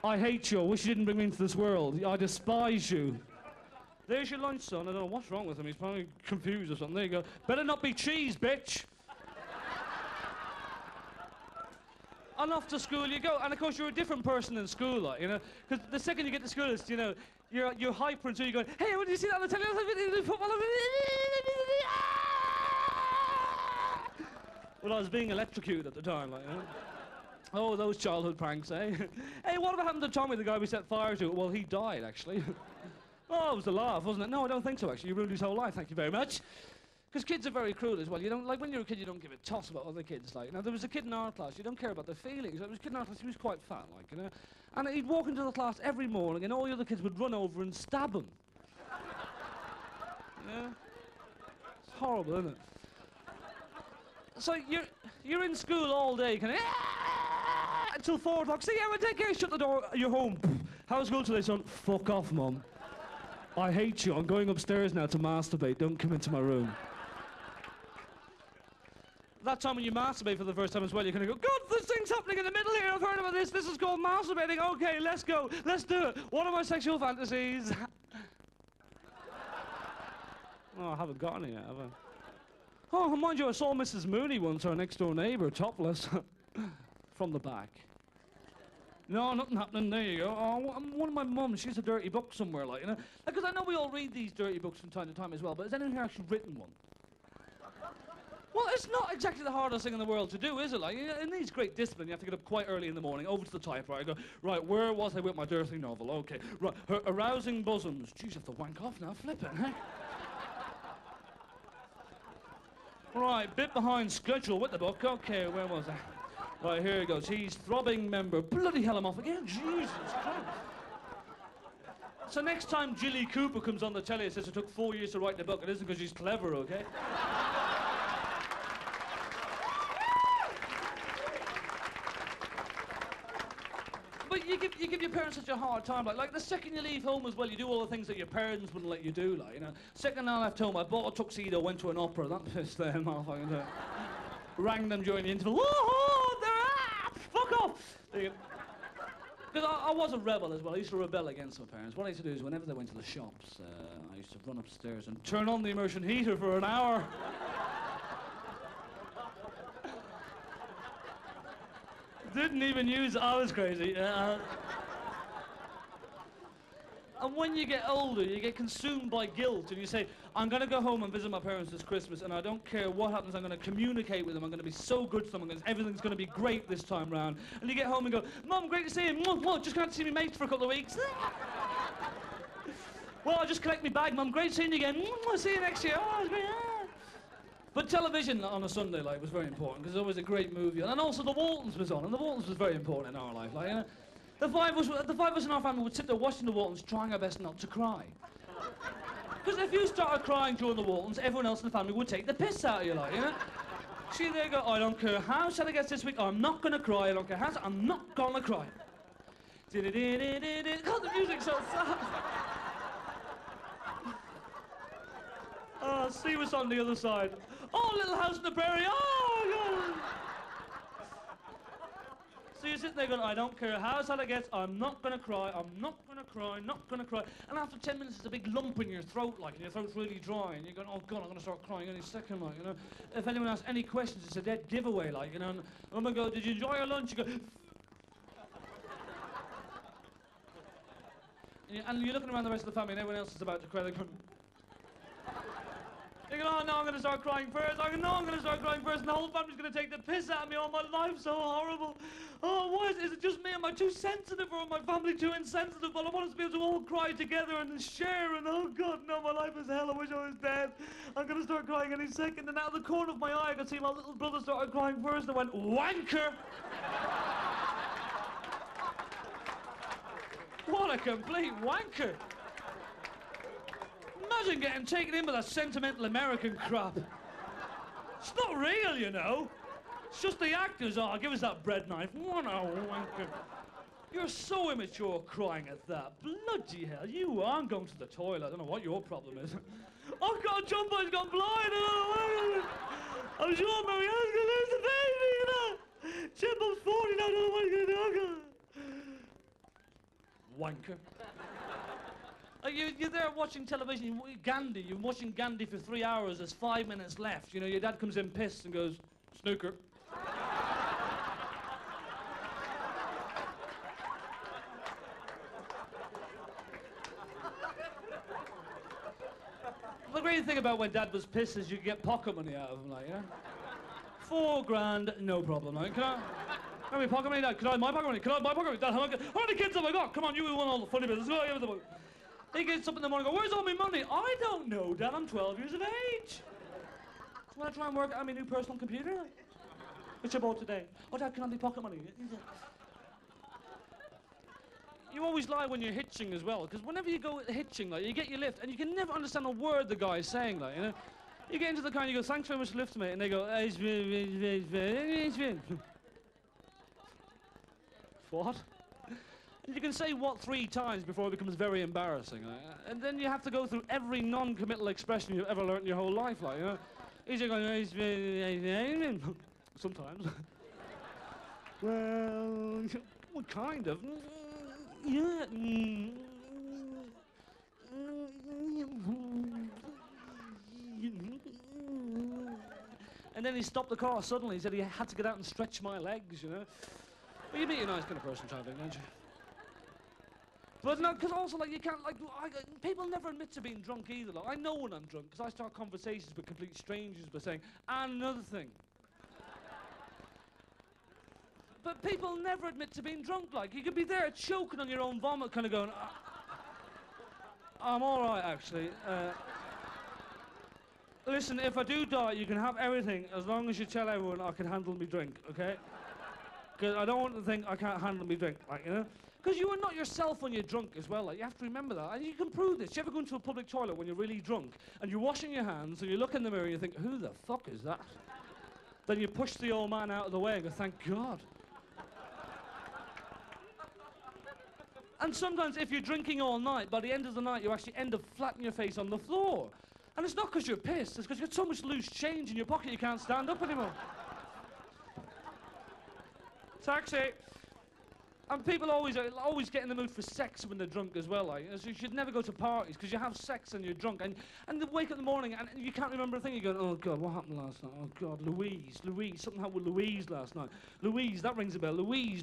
I hate you. I wish you didn't bring me into this world. I despise you. There's your lunch, son. I don't know what's wrong with him. He's probably confused or something. There you go. Better not be cheese, bitch. And off to school you go. And of course, you're a different person in school, like, you know. Because the second you get to school, it's, you know, you're hyper until you're going, hey, what did you see that on the telly? Football. Well, I was being electrocuted at the time, like, you know. Oh, those childhood pranks, eh? Hey, what happened to Tommy, the guy we set fire to? Well, he died, actually. Oh, it was a laugh, wasn't it? No, I don't think so, actually. You ruined his whole life, thank you very much. Because kids are very cruel as well. You don't, like, when you're a kid, you don't give a toss about other kids, like. Now, there was a kid in our class, you don't care about their feelings. There was a kid in our class, he was quite fat, like, you know. And he'd walk into the class every morning, and all the other kids would run over and stab him. Yeah? It's horrible, isn't it? So you're in school all day, kind of, until 4 o'clock. See, yeah, well, take care, shut the door, you're home. How's school today, son? Fuck off, Mum. I hate you. I'm going upstairs now to masturbate. Don't come into my room. That time when you masturbate for the first time as well, you're going to go, God, this thing's happening in the middle here. I've heard about this. This is called masturbating. Okay, let's go. Let's do it. What are my sexual fantasies? Oh, I haven't got any yet, have I? Oh, mind you, I saw Mrs. Mooney once, our next-door neighbour, topless, from the back. No, nothing happening. There you go. Oh, one of my mums, she has a dirty book somewhere, like, you know. Because I know we all read these dirty books from time to time as well, but has anyone here actually written one? Well, it's not exactly the hardest thing in the world to do, is it? Like, it needs great discipline. You have to get up quite early in the morning, over to the typewriter, go, right, where was I with my dirty novel? Okay, right, her arousing bosoms. Jeez, I have to wank off now, flipping, eh? Right, bit behind schedule with the book. Okay, where was I? Right, here he goes. He's throbbing member. Bloody hell, I'm off again. Jesus Christ. So next time Jilly Cooper comes on the telly and says it took 4 years to write the book, it isn't because she's clever, okay? you give your parents such a hard time. Like the second you leave home as well, you do all the things that your parents wouldn't let you do. Like, you know, second I left home, I bought a tuxedo, went to an opera. That pissed them off. Rang them during the interval. Whoa, they're fuck off. Because I was a rebel as well. I used to rebel against my parents. What I used to do is whenever they went to the shops, I used to run upstairs and turn on the immersion heater for an hour. Didn't even use it. I was crazy. And when you get older, you get consumed by guilt, and you say, I'm going to go home and visit my parents this Christmas, and I don't care what happens, I'm going to communicate with them, I'm going to be so good to them, everything's going to be great this time round. And you get home and go, Mum, great to see you. Mum, just going to see me mates for a couple of weeks. Well, I'll just collect my bag, Mum, great seeing you again. I'll see you next year. Oh, it's great. But television on a Sunday, like, was very important, because it was always a great movie. And also The Waltons was on, and The Waltons was very important in our life. Like, you know? The five of us in our family would sit there watching The Waltons, trying our best not to cry. Because if you started crying during The Waltons, everyone else in the family would take the piss out of you, like, you know? See, there you go, I don't care how sad it gets this week, I'm not going to cry, I don't care how sad, I'm not going to cry. God, the music's so sad. Oh, see what's on the other side. Oh, Little House on the Prairie, oh, God. So you're sitting there going, I don't care how sad it gets, I'm not going to cry, I'm not going to cry, not going to cry. And after 10 minutes, there's a big lump in your throat, like, and your throat's really dry, and you're going, oh, God, I'm going to start crying any second, like, you know. If anyone asks any questions, it's a dead giveaway, like, you know. And I'm going to go, did you enjoy your lunch? You go... and you're looking around the rest of the family, and everyone else is about to cry, they're going... You go, oh, no, I'm going to start crying first. I go, no, I'm going to start crying first, and the whole family's going to take the piss out of me. Oh, my life's so horrible. Oh, why is it just me? Am I too sensitive, or am my family too insensitive? Well, I want us to be able to all cry together and share, and oh, God, no, my life is hell. I wish I was dead. I'm going to start crying any second. And out of the corner of my eye, I could see my little brother started crying first, and I went, wanker. What a complete wanker. Imagine getting taken in with that sentimental American crap. It's not real, you know. It's just the actors. Oh, give us that bread knife. What a wanker. You're so immature crying at that. Bloody hell, you aren't going to the toilet. I don't know what your problem is. Oh, God, John Boy's gone blind. I'm sure Marianne's going to lose the baby, you know. Jimbo's 40 now, I don't know what he's going to do. Wanker. You're there watching television, Gandhi, you're watching Gandhi for 3 hours, there's 5 minutes left. You know, your dad comes in pissed and goes, snooker. The great thing about when Dad was pissed is you get pocket money out of him, like, you know? 4 grand, no problem, like, can I have my pocket money, Dad? Can I have my pocket money? Can I have my pocket money? Dad, how many kids have I got? Come on, you want all the funny bits. Let's go. He gets up in the morning and goes, where's all my money? I don't know, Dad, I'm 12 years of age. So when I try and work out my new personal computer, which I bought today. Oh, Dad, can I have my pocket money? You always lie when you're hitching as well, because whenever you go hitching, like, you get your lift, and you can never understand a word the guy's saying, like, you know? You get into the car and you go, thanks very much for lifting me, and they go, what? And you can say what 3 times before it becomes very embarrassing. And then you have to go through every non-committal expression you've ever learnt in your whole life, like, you know? He's going, sometimes. Well, kind of. Yeah. And then he stopped the car suddenly. He said he had to get out and stretch my legs, you know? Well, you meet a nice kind of person, traveling, don't you? But no, because also, like, you can't, like, people never admit to being drunk either. Like, I know when I'm drunk, because I start conversations with complete strangers by saying, and another thing. But people never admit to being drunk, like, you could be there choking on your own vomit, kind of going, I'm all right, actually. Listen, if I do die, you can have everything, as long as you tell everyone I can handle me drink, okay? Because I don't want to think I can't handle me drink, like, you know? Because you are not yourself when you're drunk as well, like, you have to remember that. And you can prove this. You ever go into a public toilet when you're really drunk, and you're washing your hands, and you look in the mirror and you think, who the fuck is that? Then you push the old man out of the way and go, thank God. And sometimes if you're drinking all night, by the end of the night, you actually end up flat on your face on the floor. And it's not because you're pissed, it's because you've got so much loose change in your pocket you can't stand up anymore. Taxi. And people always get in the mood for sex when they're drunk as well. Like, so you should never go to parties because you have sex and you're drunk, and they wake up in the morning and you can't remember a thing. You go, oh God, what happened last night? Oh God, Louise, something happened with Louise last night. Louise, that rings a bell. Louise.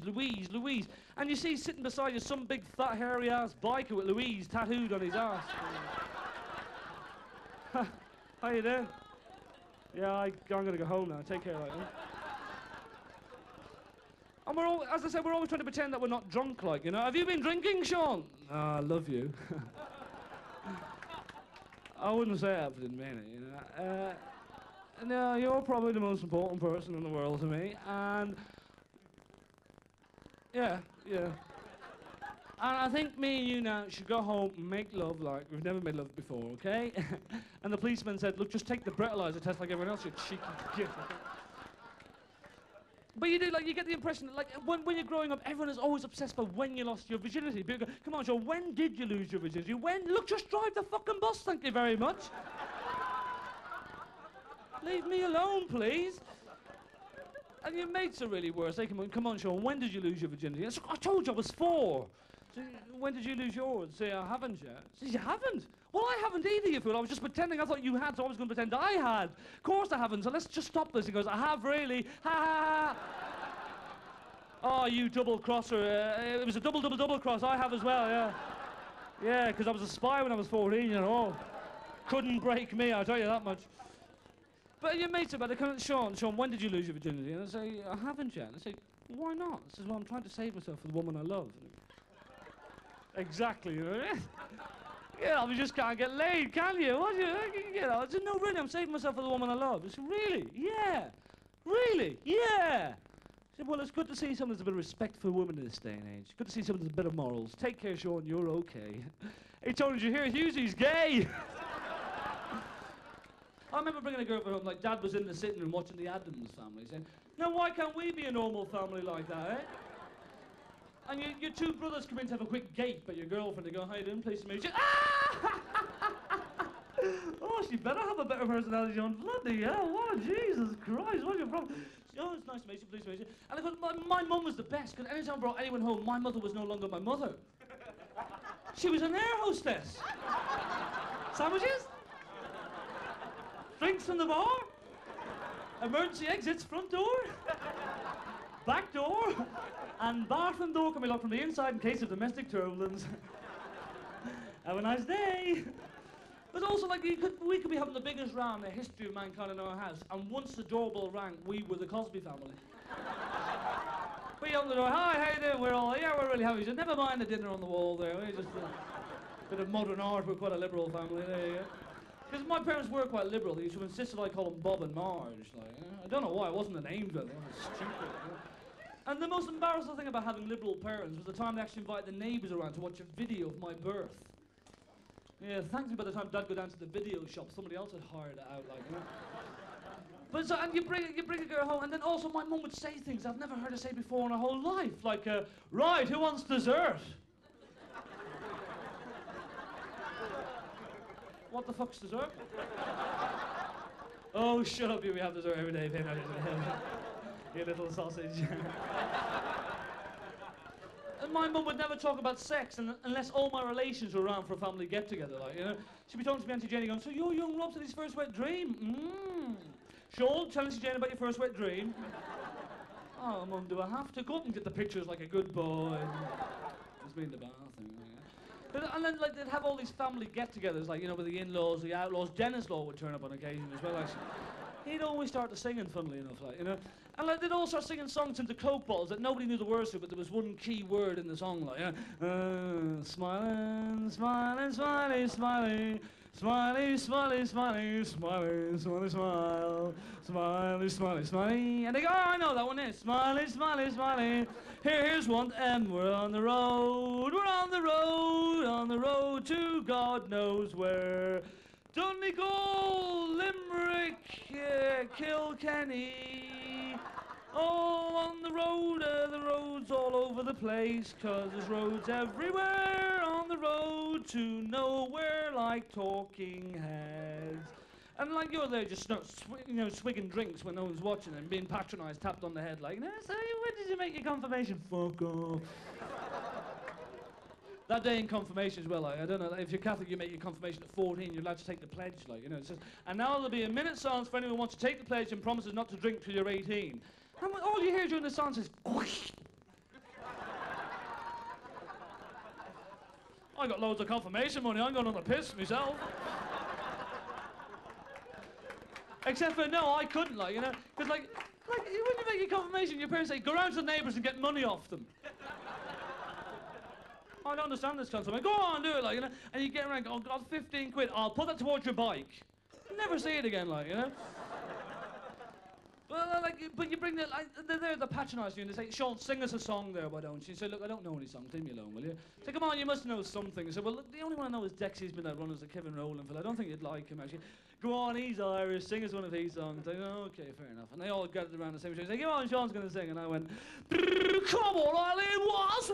And you see sitting beside you some big fat hairy ass biker with Louise tattooed on his ass. How you doing? Yeah, I'm gonna go home now. Take care, like. And we're all, as I said, we're always trying to pretend that we're not drunk, like, you know. Have you been drinking, Sean? I love you. I wouldn't say that if I didn't mean it, you know. No, you're probably the most important person in the world to me, and yeah. And I think me and you now should go home and make love like we've never made love before, okay? And the policeman said, look, just take the breathalyzer test like everyone else, you cheeky git. But you do, like, you get the impression that, like, when you're growing up, everyone is always obsessed about when you lost your virginity. People go, come on, Joe, when did you lose your virginity? When? Look, just drive the fucking bus, thank you very much. Leave me alone, please. And your mates are really worse. They come on, Sean, when did you lose your virginity? I told you I was 4. So when did you lose yours? Say, I haven't yet. Say, you haven't? Well, I haven't either, you fool. I was just pretending I thought you had, so I was going to pretend I had. Of course I haven't, so let's just stop this. He goes, I have really. Ha ha ha. Oh, you double-crosser. It was a double cross. I have as well, yeah. Yeah, because I was a spy when I was 14, you know. Couldn't break me, I'll tell you that much. But your mates about it, come, Sean, when did you lose your virginity? And I say, I haven't yet. And I say, why not? I says, well, I'm trying to save myself for the woman I love. Exactly, you know. Yeah, we just can't get laid, can you? What do you know? I said, no, really, I'm saving myself for the woman I love. I said, really? Yeah. Really? Yeah. I said, well, it's good to see someone that's a bit of respect for women in this day and age. Good to see someone that's a bit of morals. Take care, Sean, you're okay. Hey, Tony, did you hear Hughesy's gay? I remember bringing a girl home, like, Dad was in the sitting room watching the Addams Family, saying, now, why can't we be a normal family like that, eh? And your two brothers come in to have a quick gape at your girlfriend. They go, how you doing? Pleased to meet you. Ah! Oh, she better have a better personality, John. Bloody hell, what? Jesus Christ, what's your problem? Oh, it's nice to meet you, pleased to meet you. And of course, my mum was the best, because anytime I brought anyone home, my mother was no longer my mother. She was an air hostess. Sandwiches? Drinks from the bar? Emergency exits, front door? Back door? And bathroom door can be locked from the inside in case of domestic turbulence. Have a nice day. But also, like, we could be having the biggest row in the history of mankind in our house, and once the doorbell rang, we were the Cosby family. We opened the door, hi, how you doing? We're all, yeah, we're really happy. So never mind the dinner on the wall there. We're just a bit of modern art. We're quite a liberal family. There you go. Because my parents were quite liberal. They used to insist that I call them Bob and Marge. Like, I don't know why. It wasn't a name for them. It was stupid. And the most embarrassing thing about having liberal parents was the time they actually invited the neighbours around to watch a video of my birth. Yeah, thankfully by the time Dad go down to the video shop, somebody else had hired it out, like, you know. But so, and you bring a girl home, and then also my mum would say things I've never heard her say before in her whole life, like, right, who wants dessert? What the fuck's dessert? Oh, shut up, you, we have dessert every day, pay no. You little sausage. And my mum would never talk about sex unless all my relations were around for a family get-together, like, you know. She'd be talking to me, Auntie Jenny, going, so your young Rob's had his first wet dream? Sean, tell Auntie Jenny about your first wet dream. Oh, Mum, do I have to? Go up and get the pictures like a good boy. Just be in the bathroom, yeah. And then, like, they'd have all these family get-togethers, like, you know, with the in-laws, the outlaws. Dennis Law would turn up on occasion as well, actually. He'd always start to singing, funnily enough, like, you know. And like, they'd all start singing songs into Coke bottles that nobody knew the words to, but there was one key word in the song, like, you know, smiling, smiling, smiley, smiley, smiley, smiley, smiley, smiley, smiley, smile, smiley, smiley, smiley. And they go, oh, I know that one is smiley, smiley, smiley. Here's one, we're on the road, on the road to God knows where. Donegal, Limerick, Kilkenny. Oh, on the roads all over the place, 'cause there's roads everywhere on the road to nowhere like talking heads. And like you're there just swigging drinks when no one's watching and being patronised, tapped on the head like, no, so when did you make your confirmation? Fuck off. That day in confirmation as well, like, I don't know, like, if you're Catholic, you make your confirmation at 14, you're allowed to take the pledge, like, you know. It's just, and now there'll be a minute's silence for anyone who wants to take the pledge and promises not to drink till you're 18. And all you hear during the silence is, whoosh. I got loads of confirmation money, I'm going on the piss myself. Except for, no, I couldn't, like, you know, because, like, when you make your confirmation, your parents say, go round to the neighbours and get money off them. I don't understand this concept. Go on, do it, like, you know, and you get around, oh, God, 15 quid, I'll put that towards your bike. Never see it again, like, you know. But you bring the, like, they're there, they patronise you, and they say, Sean, sing us a song there, why don't you? You say, look, I don't know any songs, leave me alone, will you? Say, come on, you must know something. I say, well, look, the only one I know is Dexy's Midnight Runners, the Kevin Rowland fella. I don't think you'd like him, actually. Go on, he's Irish, sing us one of his songs. I go, okay, fair enough. And they all gathered around the same show. Say, come on, Sean's going to sing. And I went, come on, Eileen, what's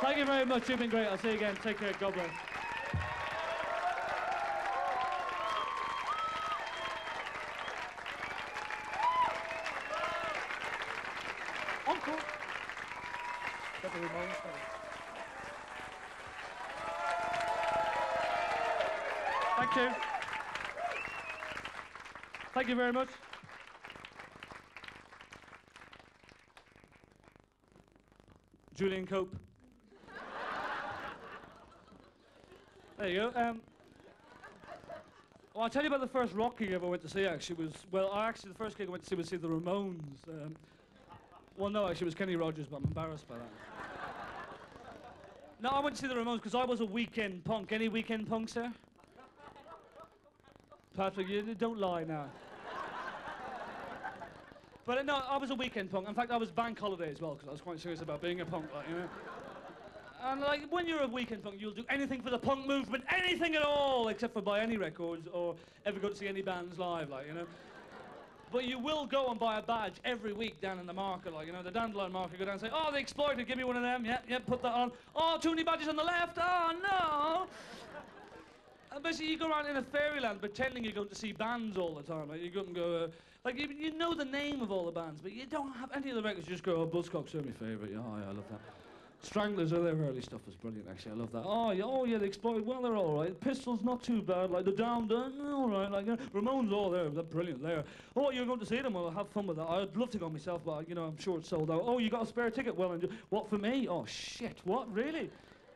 Thank you very much, you've been great. I'll see you again. Take care, God bless. Uncle. Thank you. Thank you very much. Julian Cope. There you go. Well, I'll tell you about the first rock gig I ever went to see, actually. The first gig I went to see the Ramones. Well, no, actually, it was Kenny Rogers, but I'm embarrassed by that. No, I went to see the Ramones because I was a weekend punk. Any weekend punks here? Patrick, you don't lie now. But no, I was a weekend punk. In fact, I was bank holiday as well because I was quite serious about being a punk, like, you know. And like, when you're a weekend punk, you'll do anything for the punk movement, anything at all, except for buy any records or ever go to see any bands live, like, you know. But you will go and buy a badge every week down in the market, like, you know, the Dandelion market, go down and say, oh, the Exploited, give me one of them, yeah, put that on. Oh, too many badges on the left, oh, no. And basically, you go around in a fairyland pretending you're going to see bands all the time. Like, you go and go, like, you know the name of all the bands, but you don't have any of the records. You just go, oh, Buzzcocks are my favourite. Yeah, oh, yeah, I love that. Stranglers, their early stuff was brilliant, actually. I love that. Oh, yeah, the Exploited, well, they're all right. Pistols, not too bad. Like, the Down, all right. Like, Ramones, all there, they're brilliant there. Oh, you're going to see them? Well, have fun with that. I'd love to go myself, but, you know, I'm sure it's sold out. Oh, you got a spare ticket? Well, and what, for me? Oh, shit, what, really?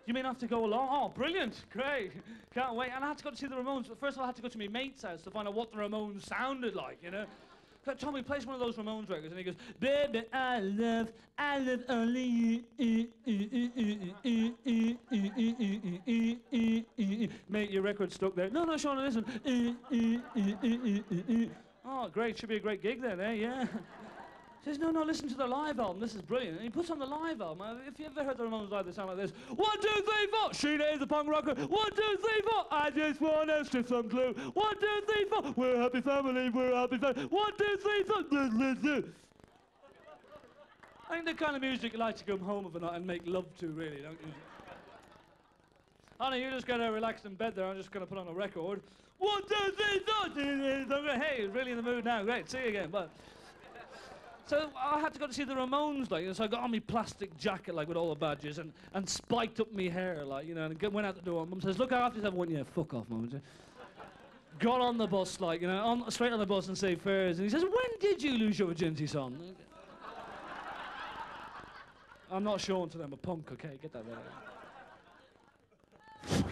You mean I have to go along? Oh, brilliant, great, can't wait. And I had to go to see the Ramones. But first of all, I had to go to my mate's house to find out what the Ramones sounded like, you know. Tommy plays one of those Ramones records and he goes, baby, I love only you. Mate, your record's stuck there. No, Sean, listen. Oh, great, should be a great gig then, eh, yeah. He says, no, listen to the live album, this is brilliant. And he puts on the live album. If you ever heard the Ramones live, they sound like this. 1, 2, 3, 4, Sheena is a punk rocker. 1, 2, 3, 4, I just want to strip some glue. 1, 2, 3, 4, we're a happy family, we're a happy family. 1, 2, 3, 4, I think the kind of music you like to come home of a night and make love to, really, don't you? Honey, you're just going to relax in bed there, I'm just going to put on a record. 1, 2, 3, 4, hey, really in the mood now, great, see you again, bye. So I had to go to see the Ramones, like, so I got on my plastic jacket, like, with all the badges, and spiked up my hair, like, you know, and went out the door. And Mum says, look, I have to have one. Yeah, fuck off, Mum. Got on the bus, like, you know, straight on the bus and say fairs. And he says, when did you lose your virginity, son? I'm not showing to them a punk, okay? Get that right.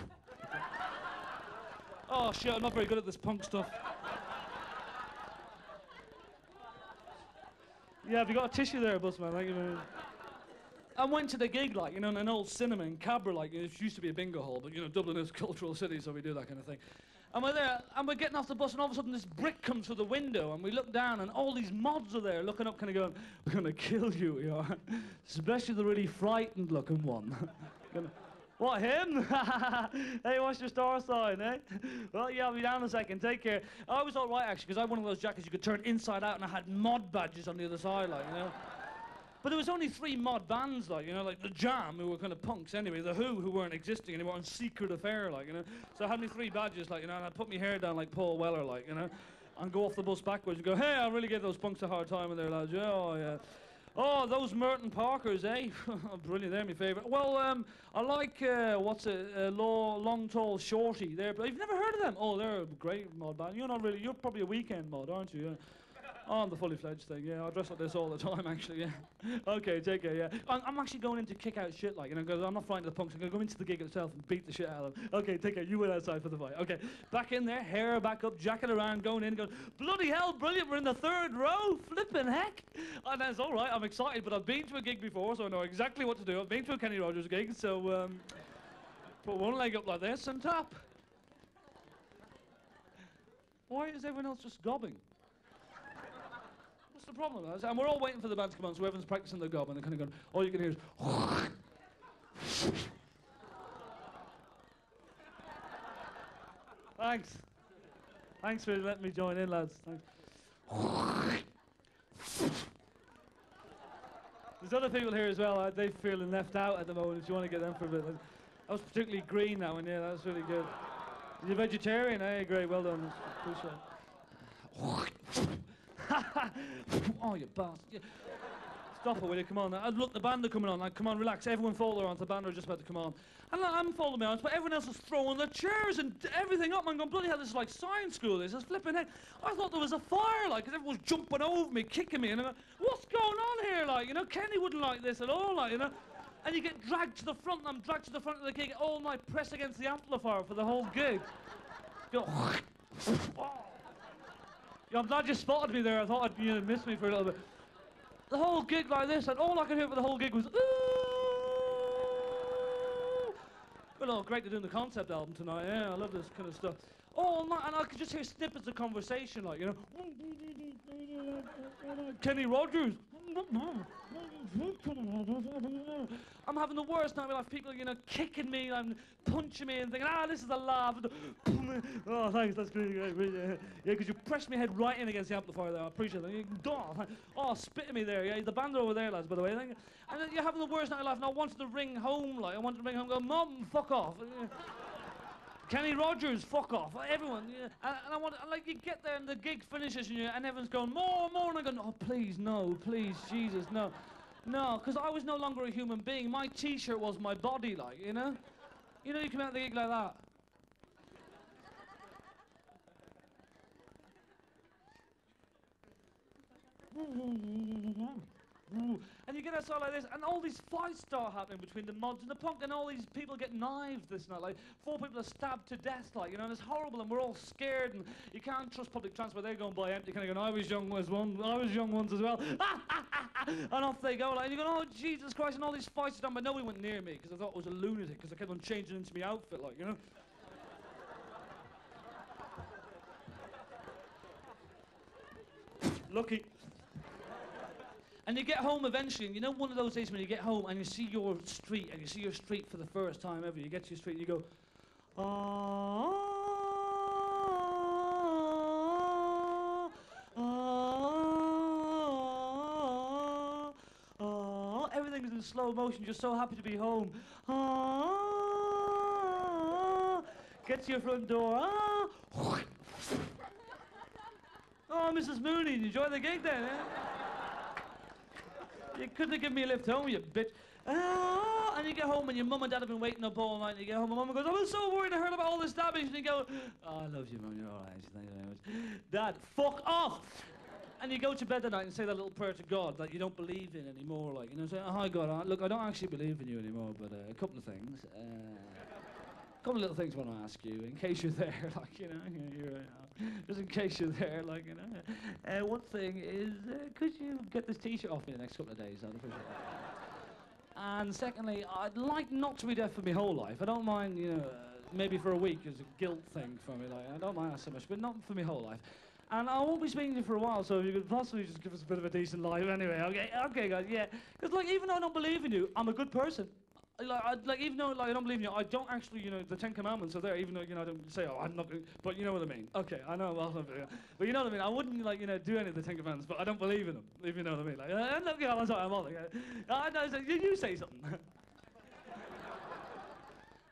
Oh, shit, I'm not very good at this punk stuff. Yeah, have you got a tissue there, busman? Thank you very much. I went to the gig, like, you know, in an old cinema in Cabra, like, it used to be a bingo hall, but, you know, Dublin is a cultural city, so we do that kind of thing. And we're there, and we're getting off the bus, and all of a sudden this brick comes through the window, and we look down, and all these mods are there looking up, kind of going, we're going to kill you, we are. Especially the really frightened looking one. What, him? Hey, what's your star sign, eh? Well, yeah, I'll be down in a second, take care. I was all right, actually, because I had one of those jackets you could turn inside out, and I had mod badges on the other side, like, you know. But there was only 3 mod bands, like, you know, like The Jam, who were kind of punks anyway, The Who weren't existing anymore, and Secret Affair, like, you know. So I had me 3 badges, like, you know, and I'd put my hair down like Paul Weller, like, you know, and go off the bus backwards and go, hey, I really gave those punks a hard time in there, lads. Yeah, oh, yeah. Oh, those Merton Parkers, eh? Brilliant, they're my favourite. Well, I like, what's it, Long Tall Shorty. But you've never heard of them? Oh, they're a great mod band. You're not really, you're probably a weekend mod, aren't you? Yeah. Oh, I'm the fully fledged thing, yeah. I dress like this all the time, actually, yeah. Okay, take care, yeah. I'm actually going in to kick out shit, like, you know, because I'm not frightened of the punks. I'm going to go into the gig itself and beat the shit out of them. Okay, take care, you went outside for the fight. Okay, back in there, hair back up, jacket around, going in, going, bloody hell, brilliant, we're in the 3rd row, flipping heck. And that's all right, I'm excited, but I've been to a gig before, so I know exactly what to do. I've been to a Kenny Rogers gig, so put one leg up like this and tap. Why is everyone else just gobbing? What's the problem? And we're all waiting for the band to come on, so everyone's practicing their gob, and they're kind of going, all you can hear is... Thanks. Thanks for letting me join in, lads. Thanks. There's other people here as well. They're feeling left out at the moment, if you want to get them for a bit. That was particularly green, that one, yeah, that was really good. You're vegetarian, eh? Great, well done. Appreciate it. Oh, you bastard. Yeah. Stop it, will you? Come on. Look, the band are coming on. Like, come on, relax. Everyone fall around. The band are just about to come on. And like, I'm following me on, but everyone else is throwing their chairs and everything up. I'm going, bloody hell, this is like science school. This is flipping heck. I thought there was a fire, like, because everyone was jumping over me, kicking me. And I'm like, what's going on here? Like, you know, Kenny wouldn't like this at all, like, you know. And you get dragged to the front, and I'm dragged to the front of the gig all night, press against the amplifier for the whole gig. Go, oh. I'm glad you spotted me there. I thought you'd miss me for a little bit. The whole gig like this, and all I could hear for the whole gig was, ooh. Well, great to do the concept album tonight. Yeah, I love this kind of stuff. All night, and I could just hear snippets of conversation, like, you know. Kenny Rogers. I'm having the worst night of my life. People, you know, kicking me and punching me and thinking, this is a laugh. Oh, thanks, that's great. Yeah, because you pressed my head right in against the amplifier there. I appreciate that. Oh, spitting me there. Yeah, the band are over there, lads, by the way. And you're having the worst night of life. And I wanted to ring home, like, I wanted to ring home and go, Mum, fuck off. Kenny Rogers, fuck off. Everyone, yeah. And I want, like, you get there and the gig finishes and everyone's going, more, and I'm going, oh, please, no, please, Jesus, no. No, because I was no longer a human being. My T-shirt was my body, like, you know? You know, you come out of the gig like that. And you get outside like this, and all these fights start happening between the mods and the punk, and all these people get knifed this night. Like, 4 people are stabbed to death, like, you know, and it's horrible, and we're all scared, and you can't trust public transport. They're going by empty, kind of going, I was young once as well. And off they go, like, and you go, oh, Jesus Christ, and all these fights are done, but nobody went near me, because I thought I was a lunatic, because I kept on changing into my outfit, like, you know. Lucky. And you get home eventually, and you know one of those days when you get home and you see your street, for the first time ever. You get to your street and you go, everything is in slow motion, you're so happy to be home. Get to your front door, Oh, Mrs. Mooney, you enjoy the gig then, eh? You couldn't have given me a lift home, you bitch. And you get home and your mum and dad have been waiting up all night, and you get home and mum goes, I was so worried I heard about all this stabbing. And you go, oh, I love you, mum, you're all right, thank you very much. Dad, fuck off! And you go to bed that night and say that little prayer to God that you don't believe in anymore, like, you know, say, oh, hi God, look, I don't actually believe in you anymore, but a couple of things. A couple of little things I want to ask you, in case you're there, like, you know, just in case you're there, like, you know. One thing is, could you get this T-shirt off me the next couple of days? I'd appreciate it. And secondly, I'd like not to be deaf for my whole life. I don't mind, you know, maybe for a week, is a guilt thing for me. Like, I don't mind that so much, but not for my whole life. And I won't be speaking to you for a while, so if you could possibly just give us a bit of a decent life anyway. Okay, guys, yeah. Because, like, even though I don't believe in you, I'm a good person. Like, even though, like, I don't believe in you, I don't actually, you know, the 10 Commandments are there, even though, you know, I don't say, oh, I'm not gonna, but you know what I mean. Okay, I know, well, but you know what I mean. I wouldn't, like, you know, do any of the 10 Commandments, but I don't believe in them, if you know what I mean. Like, look, you know, I'm sorry, I'm all like, I know, so you say something.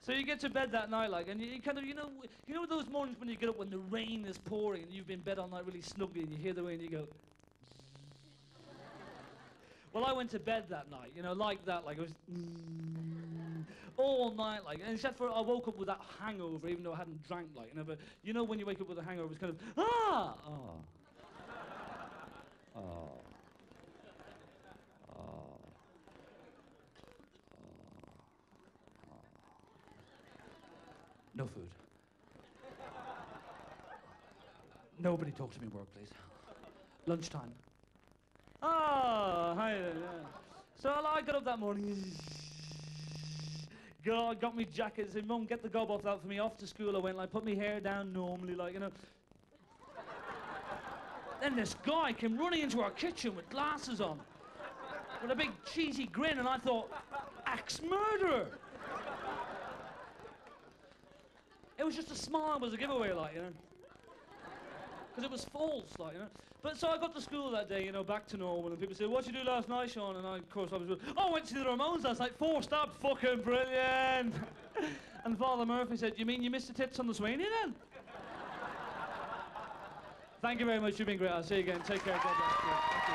So you get to bed that night, like, and you kind of, you know those mornings when you get up when the rain is pouring and you've been in bed all night really snugly and you hear the rain and you go. Well, I went to bed that night, you know, like that, like it was all night, like, and except for I woke up with that hangover, even though I hadn't drank, like, you know. But you know when you wake up with a hangover, it's kind of no food. Nobody talk to me at work, please. Lunchtime. Hi there, yeah. So I got up that morning, got me jacket, said, Mum, get the gob off that for me, off to school I went, like, put my hair down normally, like, you know. Then this guy came running into our kitchen with glasses on, with a big cheesy grin, and I thought, axe murderer. It was just a smile, was a giveaway, like, you know. Because it was false, like, you know. But so I got to school that day, you know, back to normal, and people said, what'd you do last night, Sean? And I, of course, I was, oh, I went to see the Ramones last night, forced up, fucking brilliant. And Father Murphy said, you mean you missed the tits on the Sweeney then? Thank you very much, you've been great. I'll see you again. Take care, God bless you. Thank you.